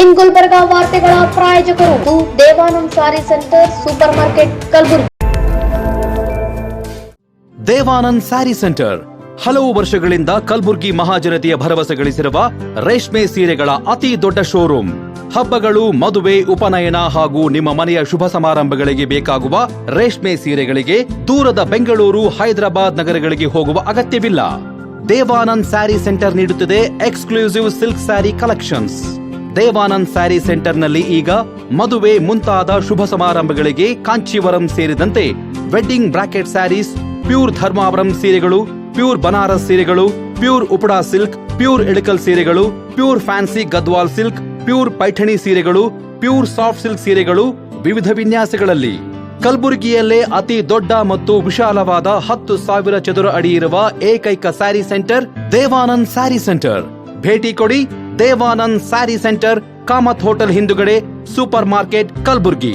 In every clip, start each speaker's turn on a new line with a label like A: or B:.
A: ಇನ್ ಗುಲ್ಬರ್ಗಾ ವಾರ್ತೆಗಳ ಪ್ರಾಯೋಜಕರು Devanand sari centre super market Kalaburagi.
B: Devanand sari centre ಹಲವು ವರ್ಷಗಳಿಂದ ಕಲಬುರಗಿ ಮಹಾಜನತೆಯ ಭರವಸೆ ಗಳಿಸಿರುವ ರೇಷ್ಮೆ ಸೀರೆಗಳ ಅತಿ ದೊಡ್ಡ ಶೋರೂಮ್. ಹಬ್ಬಗಳು, ಮದುವೆ, ಉಪನಯನ ಹಾಗೂ ನಿಮ್ಮ ಮನೆಯ ಶುಭ ಸಮಾರಂಭಗಳಿಗೆ ಬೇಕಾಗುವ ರೇಷ್ಮೆ ಸೀರೆಗಳಿಗೆ ದೂರದ ಬೆಂಗಳೂರು, ಹೈದರಾಬಾದ್ ನಗರಗಳಿಗೆ ಹೋಗುವ ಅಗತ್ಯವಿಲ್ಲ. ದೇವಾನಂದ್ ಸ್ಯಾರಿ ಸೆಂಟರ್ ನೀಡುತ್ತಿದೆ exclusive silk sari collections. Devanand sari ಸೆಂಟರ್ನಲ್ಲಿ ಈಗ ಮದುವೆ ಮುಂತಾದ ಶುಭ ಸಮಾರಂಭಗಳಿಗೆ ಕಾಂಚೀವರಂ ಸೇರಿದಂತೆ wedding brocade saris, pure Dharmavaram ಸೀರೆಗಳು, ಪ್ಯೂರ್ ಬನಾರಸ್ ಸೀರೆಗಳು, pure Uppada silk, pure Ilkal ಸೀರೆಗಳು, pure fancy Gadwal silk, pure Paithani ಸೀರೆಗಳು, ಪ್ಯೂರ್ ಸಾಫ್ಟ್ ಸಿಲ್ಕ್ ಸೀರೆಗಳು ವಿವಿಧ ವಿನ್ಯಾಸಗಳಲ್ಲಿ. ಕಲಬುರಗಿಯಲ್ಲೇ ಅತಿ ದೊಡ್ಡ ಮತ್ತು ವಿಶಾಲವಾದ 10,000 ಚದುರ ಅಡಿ ಇರುವ ಏಕೈಕ ಸ್ಯಾರಿ ಸೆಂಟರ್ ದೇವಾನಂದ್ ಸ್ಯಾರಿ ಸೆಂಟರ್. ಭೇಟಿ ಕೊಡಿ. ದೇವಾನಂದ್ ಸ್ಯಾರಿ ಸೆಂಟರ್, ಕಾಮತ್ ಹೋಟೆಲ್ ಹಿಂದುಗಡೆ, ಸೂಪರ್ ಮಾರ್ಕೆಟ್, ಕಲಬುರಗಿ.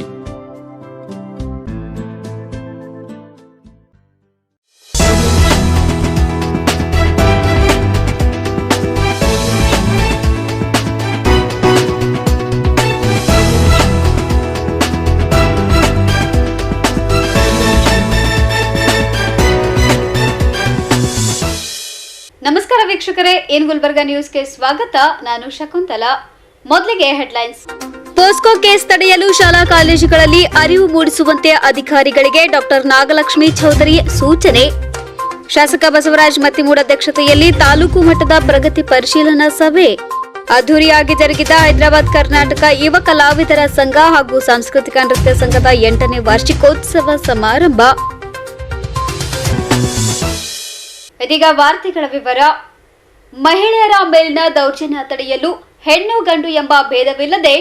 C: ನಮಸ್ಕಾರ ವೀಕ್ಷಕರೇ, ಏನ್ ಗುಲ್ಬರ್ಗಾ ನ್ಯೂಸ್ಗೆ ಸ್ವಾಗತ. ನಾನು ಶಕುಂತಲಾ. ಮೊದಲಿಗೆ ಹೆಡ್ಲೈನ್ಸ್. ಪೋಸ್ಕೋ ಕೇಸ್ ತಡೆಯಲು ಶಾಲಾ ಕಾಲೇಜುಗಳಲ್ಲಿ ಅರಿವು ಮೂಡಿಸುವಂತೆ ಅಧಿಕಾರಿಗಳಿಗೆ ಡಾಕ್ಟರ್ ನಾಗಲಕ್ಷ್ಮಿ ಚೌಧರಿ ಸೂಚನೆ. ಶಾಸಕ ಬಸವರಾಜ್ ಮತ್ತಿಮೂಡ್ ಅಧ್ಯಕ್ಷತೆಯಲ್ಲಿ ತಾಲೂಕು ಮಟ್ಟದ ಪ್ರಗತಿ ಪರಿಶೀಲನಾ ಸಭೆ. ಅದ್ದೂರಿಯಾಗಿ ಜರುಗಿದ ಹೈದರಾಬಾದ್ ಕರ್ನಾಟಕ ಯುವ ಕಲಾವಿದರ ಸಂಘ ಹಾಗೂ ಸಾಂಸ್ಕೃತಿಕ ನೃತ್ಯ ಸಂಘದ 8ನೇ ವಾರ್ಷಿಕೋತ್ಸವ ಸಮಾರಂಭ. ಇದೀಗ ವಾರ್ತೆಗಳ ವಿವರ. ಮಹಿಳೆಯರ ಮೇಲಿನ ದೌರ್ಜನ್ಯ ತಡೆಯಲು ಹೆಣ್ಣು ಗಂಡು ಎಂಬ ಭೇದವಿಲ್ಲದೆ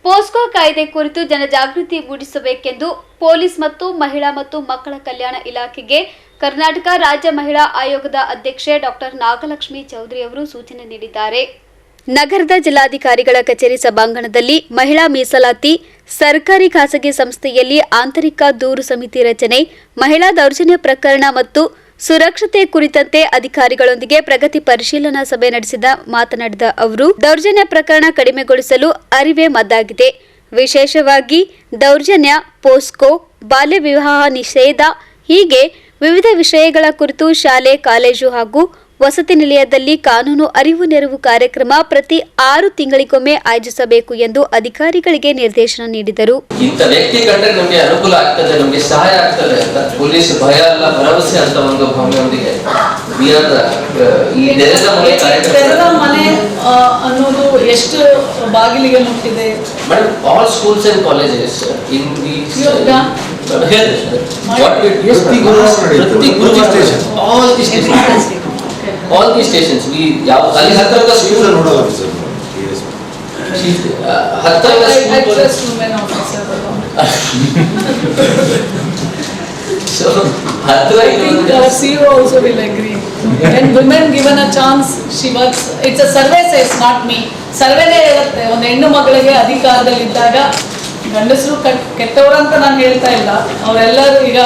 C: ಪೋಸ್ಕೋ ಕಾಯ್ದೆ ಕುರಿತು ಜನಜಾಗೃತಿ ಮೂಡಿಸಬೇಕೆಂದು ಪೊಲೀಸ್ ಮತ್ತು ಮಹಿಳಾ ಮತ್ತು ಮಕ್ಕಳ ಕಲ್ಯಾಣ ಇಲಾಖೆಗೆ ಕರ್ನಾಟಕ ರಾಜ್ಯ ಮಹಿಳಾ ಆಯೋಗದ ಅಧ್ಯಕ್ಷೆ ಡಾಕ್ಟರ್ ನಾಗಲಕ್ಷ್ಮಿ ಚೌಧರಿ ಅವರು ಸೂಚನೆ ನೀಡಿದ್ದಾರೆ. ನಗರದ ಜಿಲ್ಲಾಧಿಕಾರಿಗಳ ಕಚೇರಿ ಸಭಾಂಗಣದಲ್ಲಿ ಮಹಿಳಾ ಮೀಸಲಾತಿ ಸರ್ಕಾರಿ ಖಾಸಗಿ ಸಂಸ್ಥೆಯಲ್ಲಿ ಆಂತರಿಕ ದೂರು ಸಮಿತಿ ರಚನೆ, ಮಹಿಳಾ ದೌರ್ಜನ್ಯ ಪ್ರಕರಣ ಮತ್ತು ಸುರಕ್ಷತೆ ಕುರಿತಂತೆ ಅಧಿಕಾರಿಗಳೊಂದಿಗೆ ಪ್ರಗತಿ ಪರಿಶೀಲನಾ ಸಭೆ ಮಾತನಾಡಿದ ಅವರು, ದೌರ್ಜನ್ಯ ಪ್ರಕರಣ ಕಡಿಮೆಗೊಳಿಸಲು ಅರಿವೇ ಮದ್ದಾಗಿದೆ. ವಿಶೇಷವಾಗಿ ದೌರ್ಜನ್ಯ, ಪೋಸ್ಕೋ, ಬಾಲ್ಯ ವಿವಾಹ ನಿಷೇಧ ಹೀಗೆ ವಿವಿಧ ವಿಷಯಗಳ ಕುರಿತು ಶಾಲೆ, ಕಾಲೇಜು ಹಾಗೂ ವಸತಿ ನಿಲಯದಲ್ಲಿ ಕಾನೂನು ಅರಿವು ನೆರವು ಕಾರ್ಯಕ್ರಮ ಪ್ರತಿ 6 ತಿಂಗಳಿಗೊಮ್ಮೆ ಆಯೋಜಿಸಬೇಕು ಎಂದು ಅಧಿಕಾರಿಗಳಿಗೆ ನಿರ್ದೇಶನ ನೀಡಿದರು.
D: ಇಂಥ ವ್ಯಕ್ತಿ ಕಂಡ್ರೆ ನಮಗೆ ಅನುಕೂಲ ಆಗ್ತದೆ, ನಮಗೆ ಸಹಾಯ ಆಗ್ತದೆ ಅಂತ ಪೊಲೀಸ್ ಭಯ ಅಲ್ಲ, ಭರವಸೆ ಅಂತ ಒಂದು ಭಾವನೆಯೊಂದಿಗೆ ಈ ನೆರೆದ
E: ಮನೆ ಅನ್ನೋದು ಎಷ್ಟು ಬಾಗಿಲಿಗೆ ಮುಟ್ಟಿದೆ
D: madam. All schools and colleges in all the stations we ಯಾವ ಅಲ್ಲಿ ಹತ್ತಿರದ ಸ್ಕೂಲ್ ನೋಡೋದು ಸರ್. ಹತ್ತಿರದ so ಹತ್ತಿರ
E: CEO also will agree. When women given a chance, she works. It's a survey says, not me. ಸರ್ವೇನೇ ಹೇಳುತ್ತೆ, ಒಂದು ಹೆಣ್ಣು ಮಗಳಿಗೆ ಅಧಿಕಾರದಲ್ಲಿದ್ದಾಗ ಗಂಡಸರು ಕೆಟ್ಟವರಂತ ನಾನು ಹೇಳ್ತಾ ಇಲ್ಲ, ಅವರೆಲ್ಲರೂ ಈಗ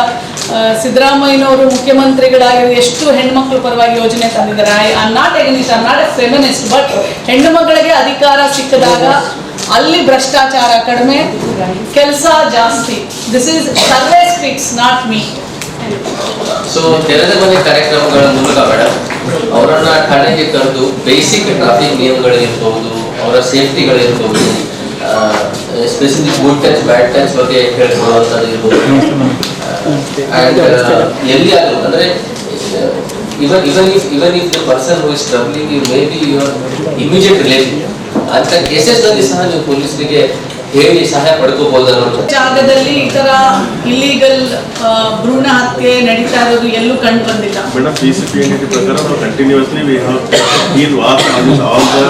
E: ಸಿದ್ದರಾಮಯ್ಯನವರು ಮುಖ್ಯಮಂತ್ರಿಗಳಾಗಿ ಎಷ್ಟು ಹೆಣ್ಮಕ್ಳ ಪರವಾಗಿ ಯೋಜನೆ ತಂದಿದ್ದಾರೆ. I am not against, I am not A feminist, but ಹೆಣ್ಣು ಮಕ್ಕಳಿಗೆ ಅಧಿಕಾರ ಸಿಕ್ಕಿದಾಗ ಅಲ್ಲಿ ಭ್ರಷ್ಟಾಚಾರ ಕಡಿಮೆ, ಕೆಲಸ ಜಾಸ್ತಿ. This is survey speaks, not me.
D: So ತೆರೆದ ಮನೆ ಕಾರ್ಯಕ್ರಮಗಳ ಮೂಲಕ ಮೇಡಮ್ ಅವರನ್ನ ಠಾಣೆಗೆ ಕರೆದು ಬೇಸಿಕ್ ಟ್ರಾಫಿಕ್ ನಿಯಮಗಳಿರ್ಬೋದು, ಅವರ ಸೇಫ್ಟಿಗಳಿರ್ಬೋದು, specific good touch bad touch ಬಗ್ಗೆ ಹೇಳ್ಕೊಳ್ಳುವಂಥದ್ದು ಇರ್ಬೋದು. And ಎಲ್ಲಿ ಆದರೂ ಅಂದರೆ even if the person who is troubling you may be your immediate relative, ಅಂತ ಕೇಸಸ್ನಲ್ಲಿ ಸಹ ನೀವು ಪೊಲೀಸರಿಗೆ ಹೇಳಿ ಸಹಾಯ ಪಡ್ಕೋಬಹುದು.
E: ಜಾಗದಲ್ಲಿ ಈ ತರ ಇಲ್ಲಿಗಲ್ ಭ್ರೂಣ ಹತ್ಯೆ ನಡೀತಾ ಇರೋದು ಎಲ್ಲೂ ಕಂಡು ಬಂದಿಲ್ಲ
F: ಮೇಡಮ್. PCP ಪ್ರಕಾರ ನಾವು continuously we have keen watch on all the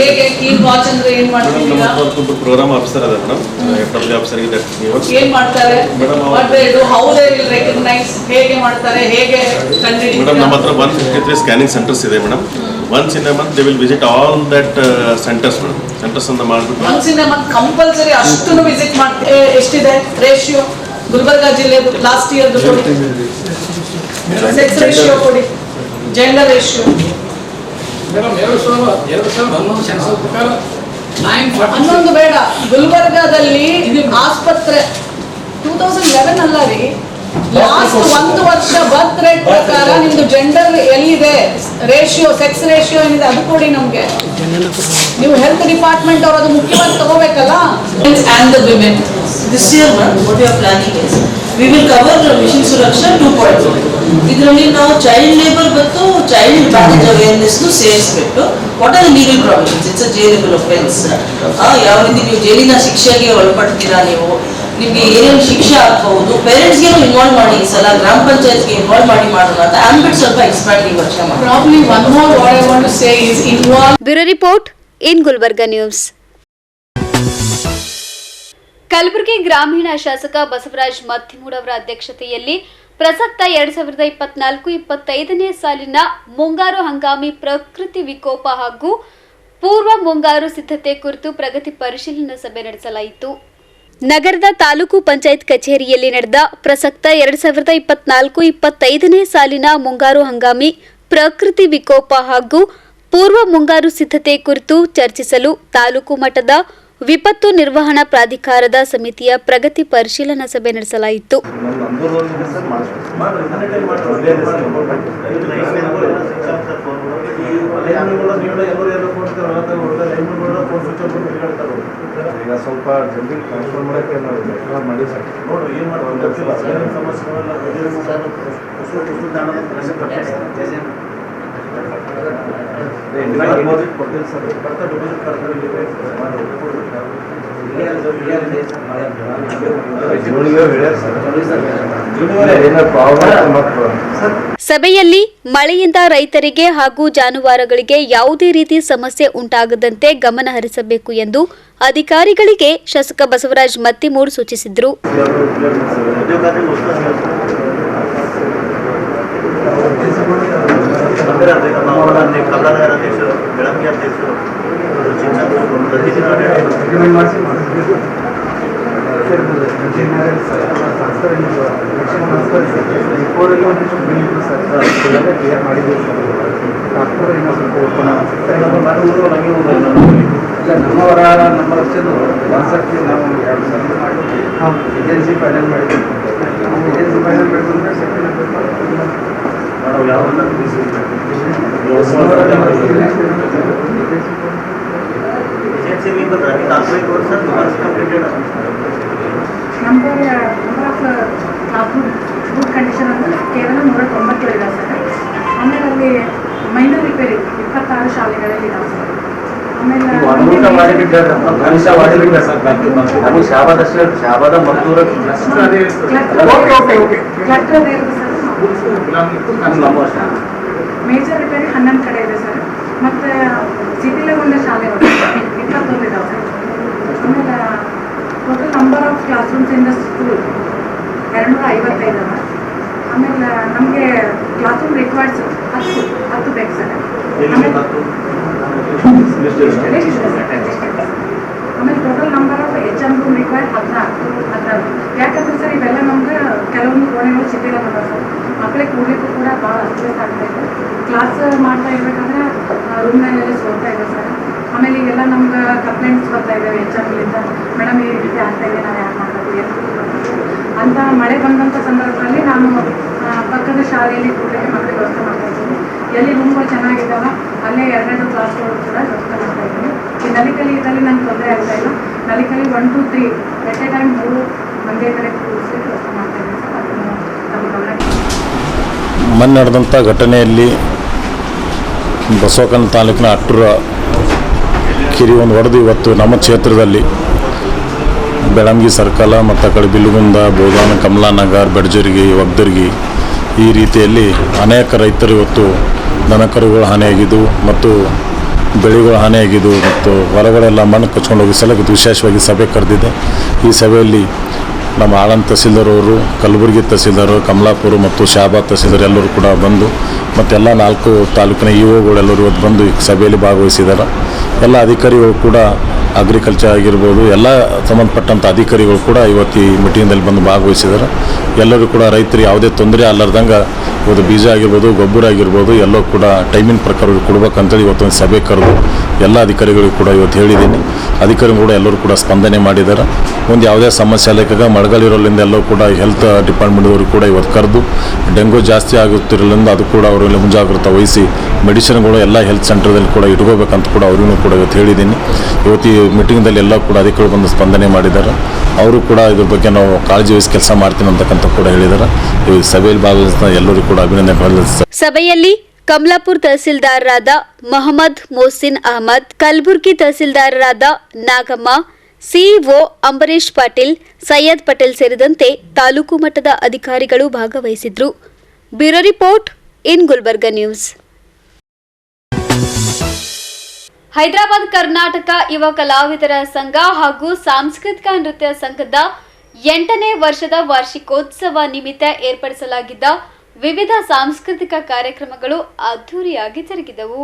E: ಹೇಗೆ ಕೀನ್ ವಾಚ್ ಅಂದ್ರೆ ಏನು ಮಾಡ್ತೀವಿ?
F: ನಮ್ಮ ಪ್ರೋಗ್ರಾಮ್ ಆಫೀಸರ್ ಅದ ಮೇಡಮ್, FW ಆಫೀಸರ್ ಇದೆ.
E: ಏನು ಮಾಡ್ತಾರೆ what they do, how they will recognise, ಹೇಗೆ ಮಾಡ್ತಾರೆ, ಹೇಗೆ ಕಂಡುಹಿಡಿತಾರೆ?
F: ಮೇಡಮ್ ನಮ್ಮ ಹತ್ರ 153 ಸ್ಕ್ಯಾನಿಂಗ್ ಸೆಂಟರ್ಸ್ ಇದೆ madam. Once in a month they will visit all that centers madam. Centers ಅಂತ ಮಾಡ್ಬಿಟ್ಟು
E: once in a month compulsory ಅಷ್ಟನ್ನು ವಿಸಿಟ್ ಮಾಡಿ. ಎಷ್ಟಿದೆ ರೇಷಿಯೋ ಗುಲ್ಬರ್ಗಾ ಜಿಲ್ಲೆ ಲಾಸ್ಟ್ ಇಯರ್ ಕೊಡಿ, ಸೆಕ್ಸ್ ರೇಷಿಯೋ ಕೊಡಿ, ಜೆಂಡರ್ ರೇಷಿಯೋ.
G: ಮೇಡಮ್ 2011 ಸೆನ್ಸಸ್ ಪ್ರಕಾರ
E: ಹನ್ನೊಂದು ಬೇಡ, ಗುಲ್ಬರ್ಗಾದಲ್ಲಿ ಆಸ್ಪತ್ರೆ 2011 ಅಲ್ಲ ರೀ, ಲಾಸ್ಟ್ 1 ವರ್ಷ ಬರ್ತ್ ರೇಟ್ ಪ್ರಕಾರ ನಿಮ್ದು ಜೆಂಡರ್ ಎಲ್ಲಿದೆ, ರೇಷಿಯೋ, ಸೆಕ್ಸ್ ರೇಷಿಯೋ ಏನಿದೆ ಅದು ಕೊಡಿ ನಮ್ಗೆ. ನೀವು ಹೆಲ್ತ್ ಡಿಪಾರ್ಟ್ಮೆಂಟ್ ಅವರು ಅದು ಮುಖ್ಯವಾಗಿ ತಗೋಬೇಕಲ್ಲ.
G: And the women. This year, what we are planning is, we will cover the Mission Suraksha 2.0. ಇದರಲ್ಲಿ ನಾವು ಚೈಲ್ಡ್ ಲೇಬರ್ ಮತ್ತು ಚೈಲ್ಡ್ ಮ್ಯಾರೇಜ್ ಅವೇರ್ನೆಸ್ ಸೇರಿಸ್ಬಿಟ್ಟು what are the legal provisions, it's a jailable offence. ಯಾವ ರೀತಿ ನೀವು ಜೈಲಿನ ಶಿಕ್ಷೆಗೆ ಒಳಪಡ್ತೀರಾ, ನಿಮ್ಗೆ ಏನೇನು ಶಿಕ್ಷೆ ಆಗ್ಬಹುದು, ಪೇರೆಂಟ್ಸ್ಗೆ ಇನ್ವಾಲ್ವ್ ಮಾಡಿ, ಈ ಸಲ ಗ್ರಾಮ ಪಂಚಾಯತ್ಗೆ ಇನ್ವಾಲ್ವ್ ಮಾಡಿ ಮಾಡೋಣ ಅಂತ ಆಂಬಿಟ್ ಸ್ವಲ್ಪ ಎಕ್ಸ್ಪ್ಯಾಂಡ್ ಈ ವರ್ಷ ಮಾಡಿ.
E: Probably one more what I want to say is involve.
C: Bureau report In Gulbarga news. Kalaburagi ಗ್ರಾಮೀಣ ಶಾಸಕ ಬಸವರಾಜ ಮತ್ತಿಮೂಡ್ ಅವರ ಅಧ್ಯಕ್ಷತೆಯಲ್ಲಿ ಪ್ರಸಕ್ತ 2024-25ನೇ ಸಾಲಿನ ಮುಂಗಾರು ಹಂಗಾಮಿ ಪ್ರಕೃತಿ ವಿಕೋಪ ಹಾಗೂ ಪೂರ್ವ ಮುಂಗಾರು ಸಿದ್ಧತೆ ಕುರಿತು ಪ್ರಗತಿ ಪರಿಶೀಲನಾ ಸಭೆ ನಡೆಸಲಾಯಿತು. ನಗರದ ತಾಲೂಕು ಪಂಚಾಯತ್ ಕಚೇರಿಯಲ್ಲಿ ನಡೆದ ಪ್ರಸಕ್ತ 2024-25ನೇ ಸಾಲಿನ ಮುಂಗಾರು ಹಂಗಾಮಿ ಪ್ರಕೃತಿ ವಿಕೋಪ ಹಾಗೂ ಪೂರ್ವ ಮುಂಗಾರು ಸಿದ್ಧತೆ ಕುರಿತು ಚರ್ಚಿಸಲು ತಾಲೂಕು ಮಟ್ಟದ ವಿಪತ್ತು ನಿರ್ವಹಣಾ ಪ್ರಾಧಿಕಾರದ ಸಮಿತಿಯ ಪ್ರಗತಿ ಪರಿಶೀಲನಾ ಸಭೆ ನಡೆಸಲಾಯಿತು.
H: ಸ್ವಲ್ಪ ಜಲ್ದಿ ಟ್ರಾನ್ಸ್ಫರ್ ಮಾಡೋಕ್ಕೆ ಮಾಡಿ ಸರ್ ನೋಡ್ರಿ ಏನು ಮಾಡ್ತಾರೆ ಡಿಪಾಸಿಟ್ ಕೊಡ್ತೀನಿ ಸರ್, ಬರ್ತಾ ಡಿಪಾಸಿಟ್ ಕರ್ತಾರೆ.
C: ಸಭೆಯಲ್ಲಿ ಮಳೆಯಿಂದ ರೈತರಿಗೆ ಹಾಗೂ ಜಾನುವಾರುಗಳಿಗೆ ಯಾವುದೇ ರೀತಿ ಸಮಸ್ಯೆ ಉಂಟಾಗದಂತೆ ಗಮನ ಹರಿಸಬೇಕು ಎಂದು ಅಧಿಕಾರಿಗಳಿಗೆ ಶಾಸಕ ಬಸವರಾಜ ಮತ್ತಿಮೂಡ್ ಸೂಚಿಸಿದರು.
H: ನಮ್ಮವರ ನಮ್ಮ ಲಕ್ಷದ್ದು ವಾಸಕ್ಕೆ ನಾವು 2 ಸರ್ವೆ ಮಾಡಿ ಏಜೆನ್ಸಿ ಫೈನಲ್ ಮಾಡಿದ್ವಿ. ಏಜೆನ್ಸಿ ಫೈನಲ್ ಮಾಡಿದ್ರೆ ನಾವು ಯಾವನ್ನ
I: ಗುಡ್ ಕಂಡೀಷನ್ ಅಂದರೆ ಕೇವಲ 197 ಇದಾವೆ ಸರ್. ಆಮೇಲೆ ಅಲ್ಲಿ ಮೈನರ್ ರಿಪೇರಿ 26 ಶಾಲೆಗಳಲ್ಲಿ ಇದಾವೆ ಸರ್. ಆಮೇಲೆ ಮೇಜರ್ ರಿಪೇರಿ 11 ಕಡೆ ಇದೆ ಸರ್. ಮತ್ತು ಸಿಟಿಲಗೊಂಡ ಶಾಲೆಗಳು 21 ಇದಾವೆ ಸರ್. ಆಮೇಲೆ total number of class rooms in the school 255 ಅದ. ಆಮೇಲೆ ನಮಗೆ ಕ್ಲಾಸ್ ರೂಮ್ ರಿಕ್ವೈರ್ಡ್ಸ್ 10 ಬೇಕು ಸರ್. ಆಮೇಲೆ total number of HM room required 16. ಯಾಕಂದ್ರೆ ಸರ್ ಇವೆಲ್ಲ ನಮ್ಗೆ ಕೆಲವೊಂದು ಕೋಣೆಗಳು ಸಿಟಿಲ್ಲ ಬಂದ ಸರ್. ಮಕ್ಕಳಿಗೆ ಕೂಡಲಿಕ್ಕೂ ಕೂಡ ಭಾಳ ಅನುಕೂಲ ಆಗ್ತಾ ಇದೆ. ಕ್ಲಾಸ್ ಮಾಡ್ತಾ ಇರಬೇಕಂದ್ರೆ ರೂಮ್ನಲ್ಲೆಲ್ಲ ಸೋರ್ತಾ ಇದೆ ಸರ್. ಆಮೇಲೆ ಈಗೆಲ್ಲ ನಮ್ಗೆ ಕಂಪ್ಲೇಂಟ್ಸ್ ಬರ್ತಾ ಇದ್ದಾವೆ HMಲಿಂದ, ಮೇಡಮ್ ಈ ರೀತಿ ಆಗ್ತಾ ಇದೆ, ನಾವು ಯಾರು ಮಾಡಬೇಕು ಅಂತ. ಮಳೆ ಬಂದಂಥ ಸಂದರ್ಭದಲ್ಲಿ ನಾನು ಪಕ್ಕದ ಶಾಲೆಯಲ್ಲಿ ಕೂಡಲಿಕ್ಕೆ ಮಕ್ಕಳಿಗೆ ವ್ಯವಸ್ಥೆ ಮಾಡ್ತಾ ಇದ್ದೀನಿ. ಎಲ್ಲಿ ರೂಮ್ಗಳು ಚೆನ್ನಾಗಿದ್ದಾವೆ ಅಲ್ಲೇ 2 ಕ್ಲಾಸ್ಗಳು ಕೂಡ ವ್ಯವಸ್ಥೆ ಮಾಡ್ತಾ ಇದ್ದೀನಿ. ಈ ನಲಿಕಲಿ ಇದರಲ್ಲಿ ನಂಗೆ ತೊಂದರೆ ಆಗ್ತಾ ಇಲ್ಲ. ನಲಿಕಲಿ 1 2 3 ಎಟ್ ಎ ಟೈಮ್ 3 ಒಂದೇ ಕಡೆ ಕೂರಿಸಿ ವ್ಯವಸ್ಥೆ ಮಾಡ್ತಾ ಇದ್ದೀನಿ ಸರ್. ಅದನ್ನು ನಮ್ಮ ಗಮನಕ್ಕೆ
J: ಮೊನ್ನೆ ನಡೆದಂಥ ಘಟನೆಯಲ್ಲಿ ಬಸವಕನ ತಾಲೂಕಿನ ಅಟ್ಟೂರ ಕಿರಿ ಒಂದು ಹೊಡೆದು ಇವತ್ತು ನಮ್ಮ ಕ್ಷೇತ್ರದಲ್ಲಿ ಬೆಳಂಗಿ ಸರ್ಕಲ ಮತ್ತು ಆ ಕಡೆ ಬಿಲ್ಗುಂದ, ಬೋಗಾನ, ಕಮಲಾನಗರ್, ಬೆಡ್ಜರ್ಗಿ, ಒಗ್ದರ್ಗಿ ಈ ರೀತಿಯಲ್ಲಿ ಅನೇಕ ರೈತರು ಇವತ್ತು ದನಕರುಗಳು ಹಾನಿಯಾಗಿದ್ದು ಮತ್ತು ಬೆಳೆಗಳು ಹಾನಿಯಾಗಿದ್ದು ಮತ್ತು ಹೊಲಗಳೆಲ್ಲ ಮಣ್ಣು ಕಚ್ಕೊಂಡು ಹೋಗಿ ಸಲಕ್ಕೆ ವಿಶೇಷವಾಗಿ ಸಭೆ ಕರೆದಿದೆ. ಈ ಸಭೆಯಲ್ಲಿ ನಮ್ಮ ಆಳಂದ ತಹಸೀಲ್ದಾರ್ ಅವರು, ಕಲಬುರಗಿ ತಹಸೀಲ್ದಾರ್, ಕಮಲಾಪುರ ಮತ್ತು ಶಾಬಾದ್ ತಹಸೀಲ್ದಾರ್ ಎಲ್ಲರೂ ಕೂಡ ಬಂದು ಮತ್ತು ಎಲ್ಲ 4 ತಾಲೂಕಿನ ಇಒಗಳೆಲ್ಲರೂ ಇವತ್ತು ಬಂದು ಈ ಸಭೆಯಲ್ಲಿ ಭಾಗವಹಿಸಿದ್ದಾರೆ. ಎಲ್ಲ ಅಧಿಕಾರಿಗಳು ಕೂಡ ಅಗ್ರಿಕಲ್ಚರ್ ಆಗಿರ್ಬೋದು, ಎಲ್ಲ ಸಂಬಂಧಪಟ್ಟಂಥ ಅಧಿಕಾರಿಗಳು ಕೂಡ ಇವತ್ತು ಈ ಮೀಟಿಂಗ್ದಲ್ಲಿ ಬಂದು ಭಾಗವಹಿಸಿದ್ದಾರೆ. ಎಲ್ಲರೂ ಕೂಡ ರೈತರಿಗೆ ಯಾವುದೇ ತೊಂದರೆ ಅಲ್ಲಾರ್ದಂಗೆ ಇವತ್ತು ಬೀಜ ಆಗಿರ್ಬೋದು, ಗೊಬ್ಬರ ಆಗಿರ್ಬೋದು ಎಲ್ಲವೂ ಕೂಡ ಟೈಮಿನ ಪ್ರಕಾರ ಕೊಡ್ಬೇಕಂತೇಳಿ ಇವತ್ತೊಂದು ಸಭೆ ಕರೆದು ಎಲ್ಲ ಅಧಿಕಾರಿಗಳಿಗೂ ಕೂಡ ಇವತ್ತು ಹೇಳಿದ್ದೀನಿ. ಅಧಿಕಾರಿಗಳು ಕೂಡ ಎಲ್ಲರೂ ಕೂಡ ಸ್ಪಂದನೆ ಮಾಡಿದ್ದಾರೆ. ಒಂದು ಯಾವುದೇ ಸಮಸ್ಯೆ ಲೆಕ್ಕಾಗ ಮಳೆಗಾಲಿರೋದ್ರಿಂದ ಎಲ್ಲರೂ ಕೂಡ ಹೆಲ್ತ್ ಡಿಪಾರ್ಟ್ಮೆಂಟ್ದವರು ಕೂಡ ಇವತ್ತು ಕರೆದು ಡೆಂಗು ಜಾಸ್ತಿ ಆಗುತ್ತಿರೋದ್ರಿಂದ ಅದು ಕೂಡ ಅವರಲ್ಲಿ ಮುಂಜಾಗ್ರತೆ ವಹಿಸಿ ಮೆಡಿಸಿನ್ಗಳು ಎಲ್ಲ ಹೆಲ್ತ್ ಸೆಂಟರ್ದಲ್ಲಿ ಕೂಡ ಇಟ್ಕೋಬೇಕಂತ ಕೂಡ ಅವ್ರಿಗೂ ಕೂಡ ಇವತ್ತು ಹೇಳಿದ್ದೀನಿ. ಇವತ್ತು ಈ ಮೀಟಿಂಗ್ದಲ್ಲಿ ಎಲ್ಲ ಕೂಡ ಅಧಿಕಾರಿಗಳು ಬಂದು ಸ್ಪಂದನೆ ಮಾಡಿದ್ದಾರೆ. ಅವರು ಕೂಡ ಇದ್ರ ಬಗ್ಗೆ ನಾವು ಕಾಳಜಿ ವಹಿಸಿ ಕೆಲಸ ಮಾಡ್ತೀನಿ ಅಂತಕ್ಕಂಥ ಕೂಡ ಹೇಳಿದ್ದಾರೆ. ಈ ಸಭೆಯಲ್ಲಿ ಭಾಗವಹಿಸಿದ ಎಲ್ಲರಿಗೂ ಕೂಡ ಅಭಿನಂದನೆ.
C: ಸಭೆಯಲ್ಲಿ ಕಮಲಾಪುರ ತಹಸೀಲ್ದಾರರಾದ ಮೊಹಮ್ಮದ್ ಮೊಹಸಿನ್ ಅಹಮದ್, ಕಲಬುರಗಿ ತಹಸೀಲ್ದಾರರಾದ ನಾಗಮ್ಮ, ಸಿಇಒ ಅಂಬರೀಶ್ ಪಾಟೀಲ್, ಸೈಯದ್ ಪಟೇಲ್ ಸೇರಿದಂತೆ ತಾಲೂಕು ಮಟ್ಟದ ಅಧಿಕಾರಿಗಳು ಭಾಗವಹಿಸಿದ್ರು. Bureau report In Gulbarga news. Hyderabad Karnataka ಯುವ ಕಲಾವಿದರ ಸಂಘ ಹಾಗೂ ಸಾಂಸ್ಕೃತಿಕ ನೃತ್ಯ ಸಂಘದ 8ನೇ ವರ್ಷದ ವಾರ್ಷಿಕೋತ್ಸವ ನಿಮಿತ್ತ ಏರ್ಪಡಿಸಲಾಗಿದ್ದ ವಿವಿಧ ಸಾಂಸ್ಕೃತಿಕ ಕಾರ್ಯಕ್ರಮಗಳು ಅದ್ದೂರಿಯಾಗಿ ಜರುಗಿದವು.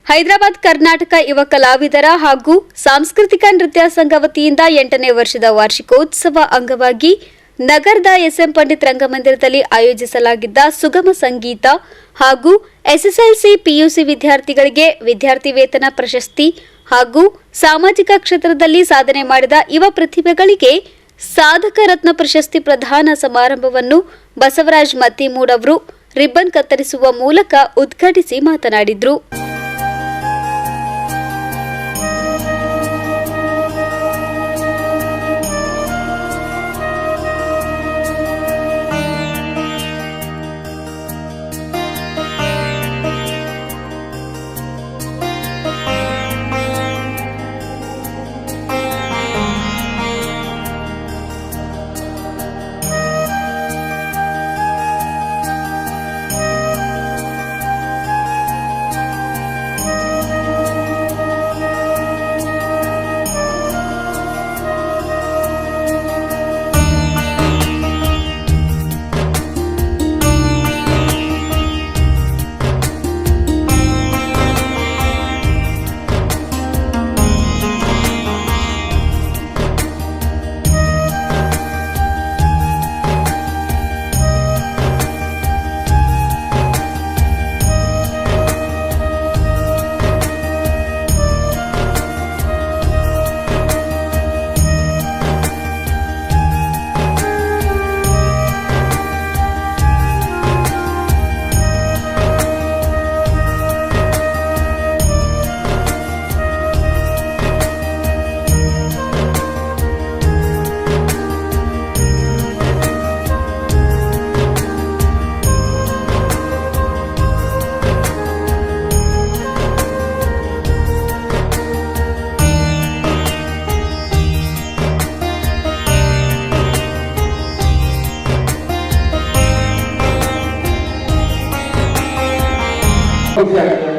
C: ಹೈದರಾಬಾದ್ ಕರ್ನಾಟಕ ಯುವ ಕಲಾವಿದರ ಹಾಗೂ ಸಾಂಸ್ಕೃತಿಕ ನೃತ್ಯ ಸಂಘ ವತಿಯಿಂದ 8ನೇ ವರ್ಷದ ವಾರ್ಷಿಕೋತ್ಸವ ಅಂಗವಾಗಿ ನಗರದ ಎಸ್ಎಂ ಪಂಡಿತ್ ರಂಗಮಂದಿರದಲ್ಲಿ ಆಯೋಜಿಸಲಾಗಿದ್ದ ಸುಗಮ ಸಂಗೀತ ಹಾಗೂ ಎಸ್ಎಸ್ಎಲ್ಸಿ ಪಿಯುಸಿ ವಿದ್ಯಾರ್ಥಿಗಳಿಗೆ ವಿದ್ಯಾರ್ಥಿ ವೇತನ ಪ್ರಶಸ್ತಿ ಹಾಗೂ ಸಾಮಾಜಿಕ ಕ್ಷೇತ್ರದಲ್ಲಿ ಸಾಧನೆ ಮಾಡಿದ ಯುವ ಪ್ರತಿಭೆಗಳಿಗೆ ಸಾಧಕ ರತ್ನ ಪ್ರಶಸ್ತಿ ಪ್ರದಾನ ಸಮಾರಂಭವನ್ನು ಬಸವರಾಜ್ ಮತ್ತಿಮೂಡ್ ಅವರು ರಿಬ್ಬನ್ ಕತ್ತರಿಸುವ ಮೂಲಕ ಉದ್ಘಾಟಿಸಿ ಮಾತನಾಡಿದರು.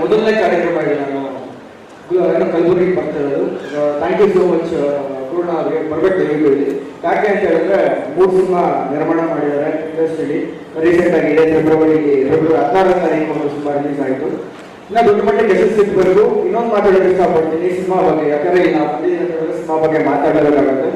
H: ಮೊದಲನೇ ಕಾರ್ಯಕ್ರಮ ಇದೆ. ನಾನು ಕಲಬುರಗಿಗೆ ಬರ್ತಾ ಇರೋದು. ಥ್ಯಾಂಕ್ ಯು ಸೋ ಮಚ್ ಪೂರ್ಣ ಅವರಿಗೆ ಬರಬೇಕು ದಯವಿಟ್ಟು ಇಲ್ಲಿ. ಯಾಕೆ ಅಂತ ಹೇಳಿದ್ರೆ 3 ಸಿನಿಮಾ ನಿರ್ಮಾಣ ಮಾಡಿದ್ದಾರೆ ಇಂಡಸ್ಟ್ರಿಯಲ್ಲಿ. ರೀಸೆಂಟ್ ಆಗಿ ಇದೆ ಫೆಬ್ರವರಿ 16ನೇ ತಾರೀಕು ಒಂದು ಸಿನಿಮಾ ರಿಲೀಸ್ ಆಯಿತು. ಇನ್ನು ದೊಡ್ಡ ಮಟ್ಟಿಗೆ ಯಶಸ್ಸು ಸಿಗ್ಬಾರ್ದು. ಇನ್ನೊಂದು ಮಾತಾಡೋಕೆ ಇಷ್ಟಪಡ್ತೀನಿ ಸಿನಿಮಾ ಬಗ್ಗೆ. ಯಾಕಂದ್ರೆ ನಾವು ಸಿನಿಮಾ ಬಗ್ಗೆ ಮಾತಾಡಬೇಕಾಗುತ್ತೆ.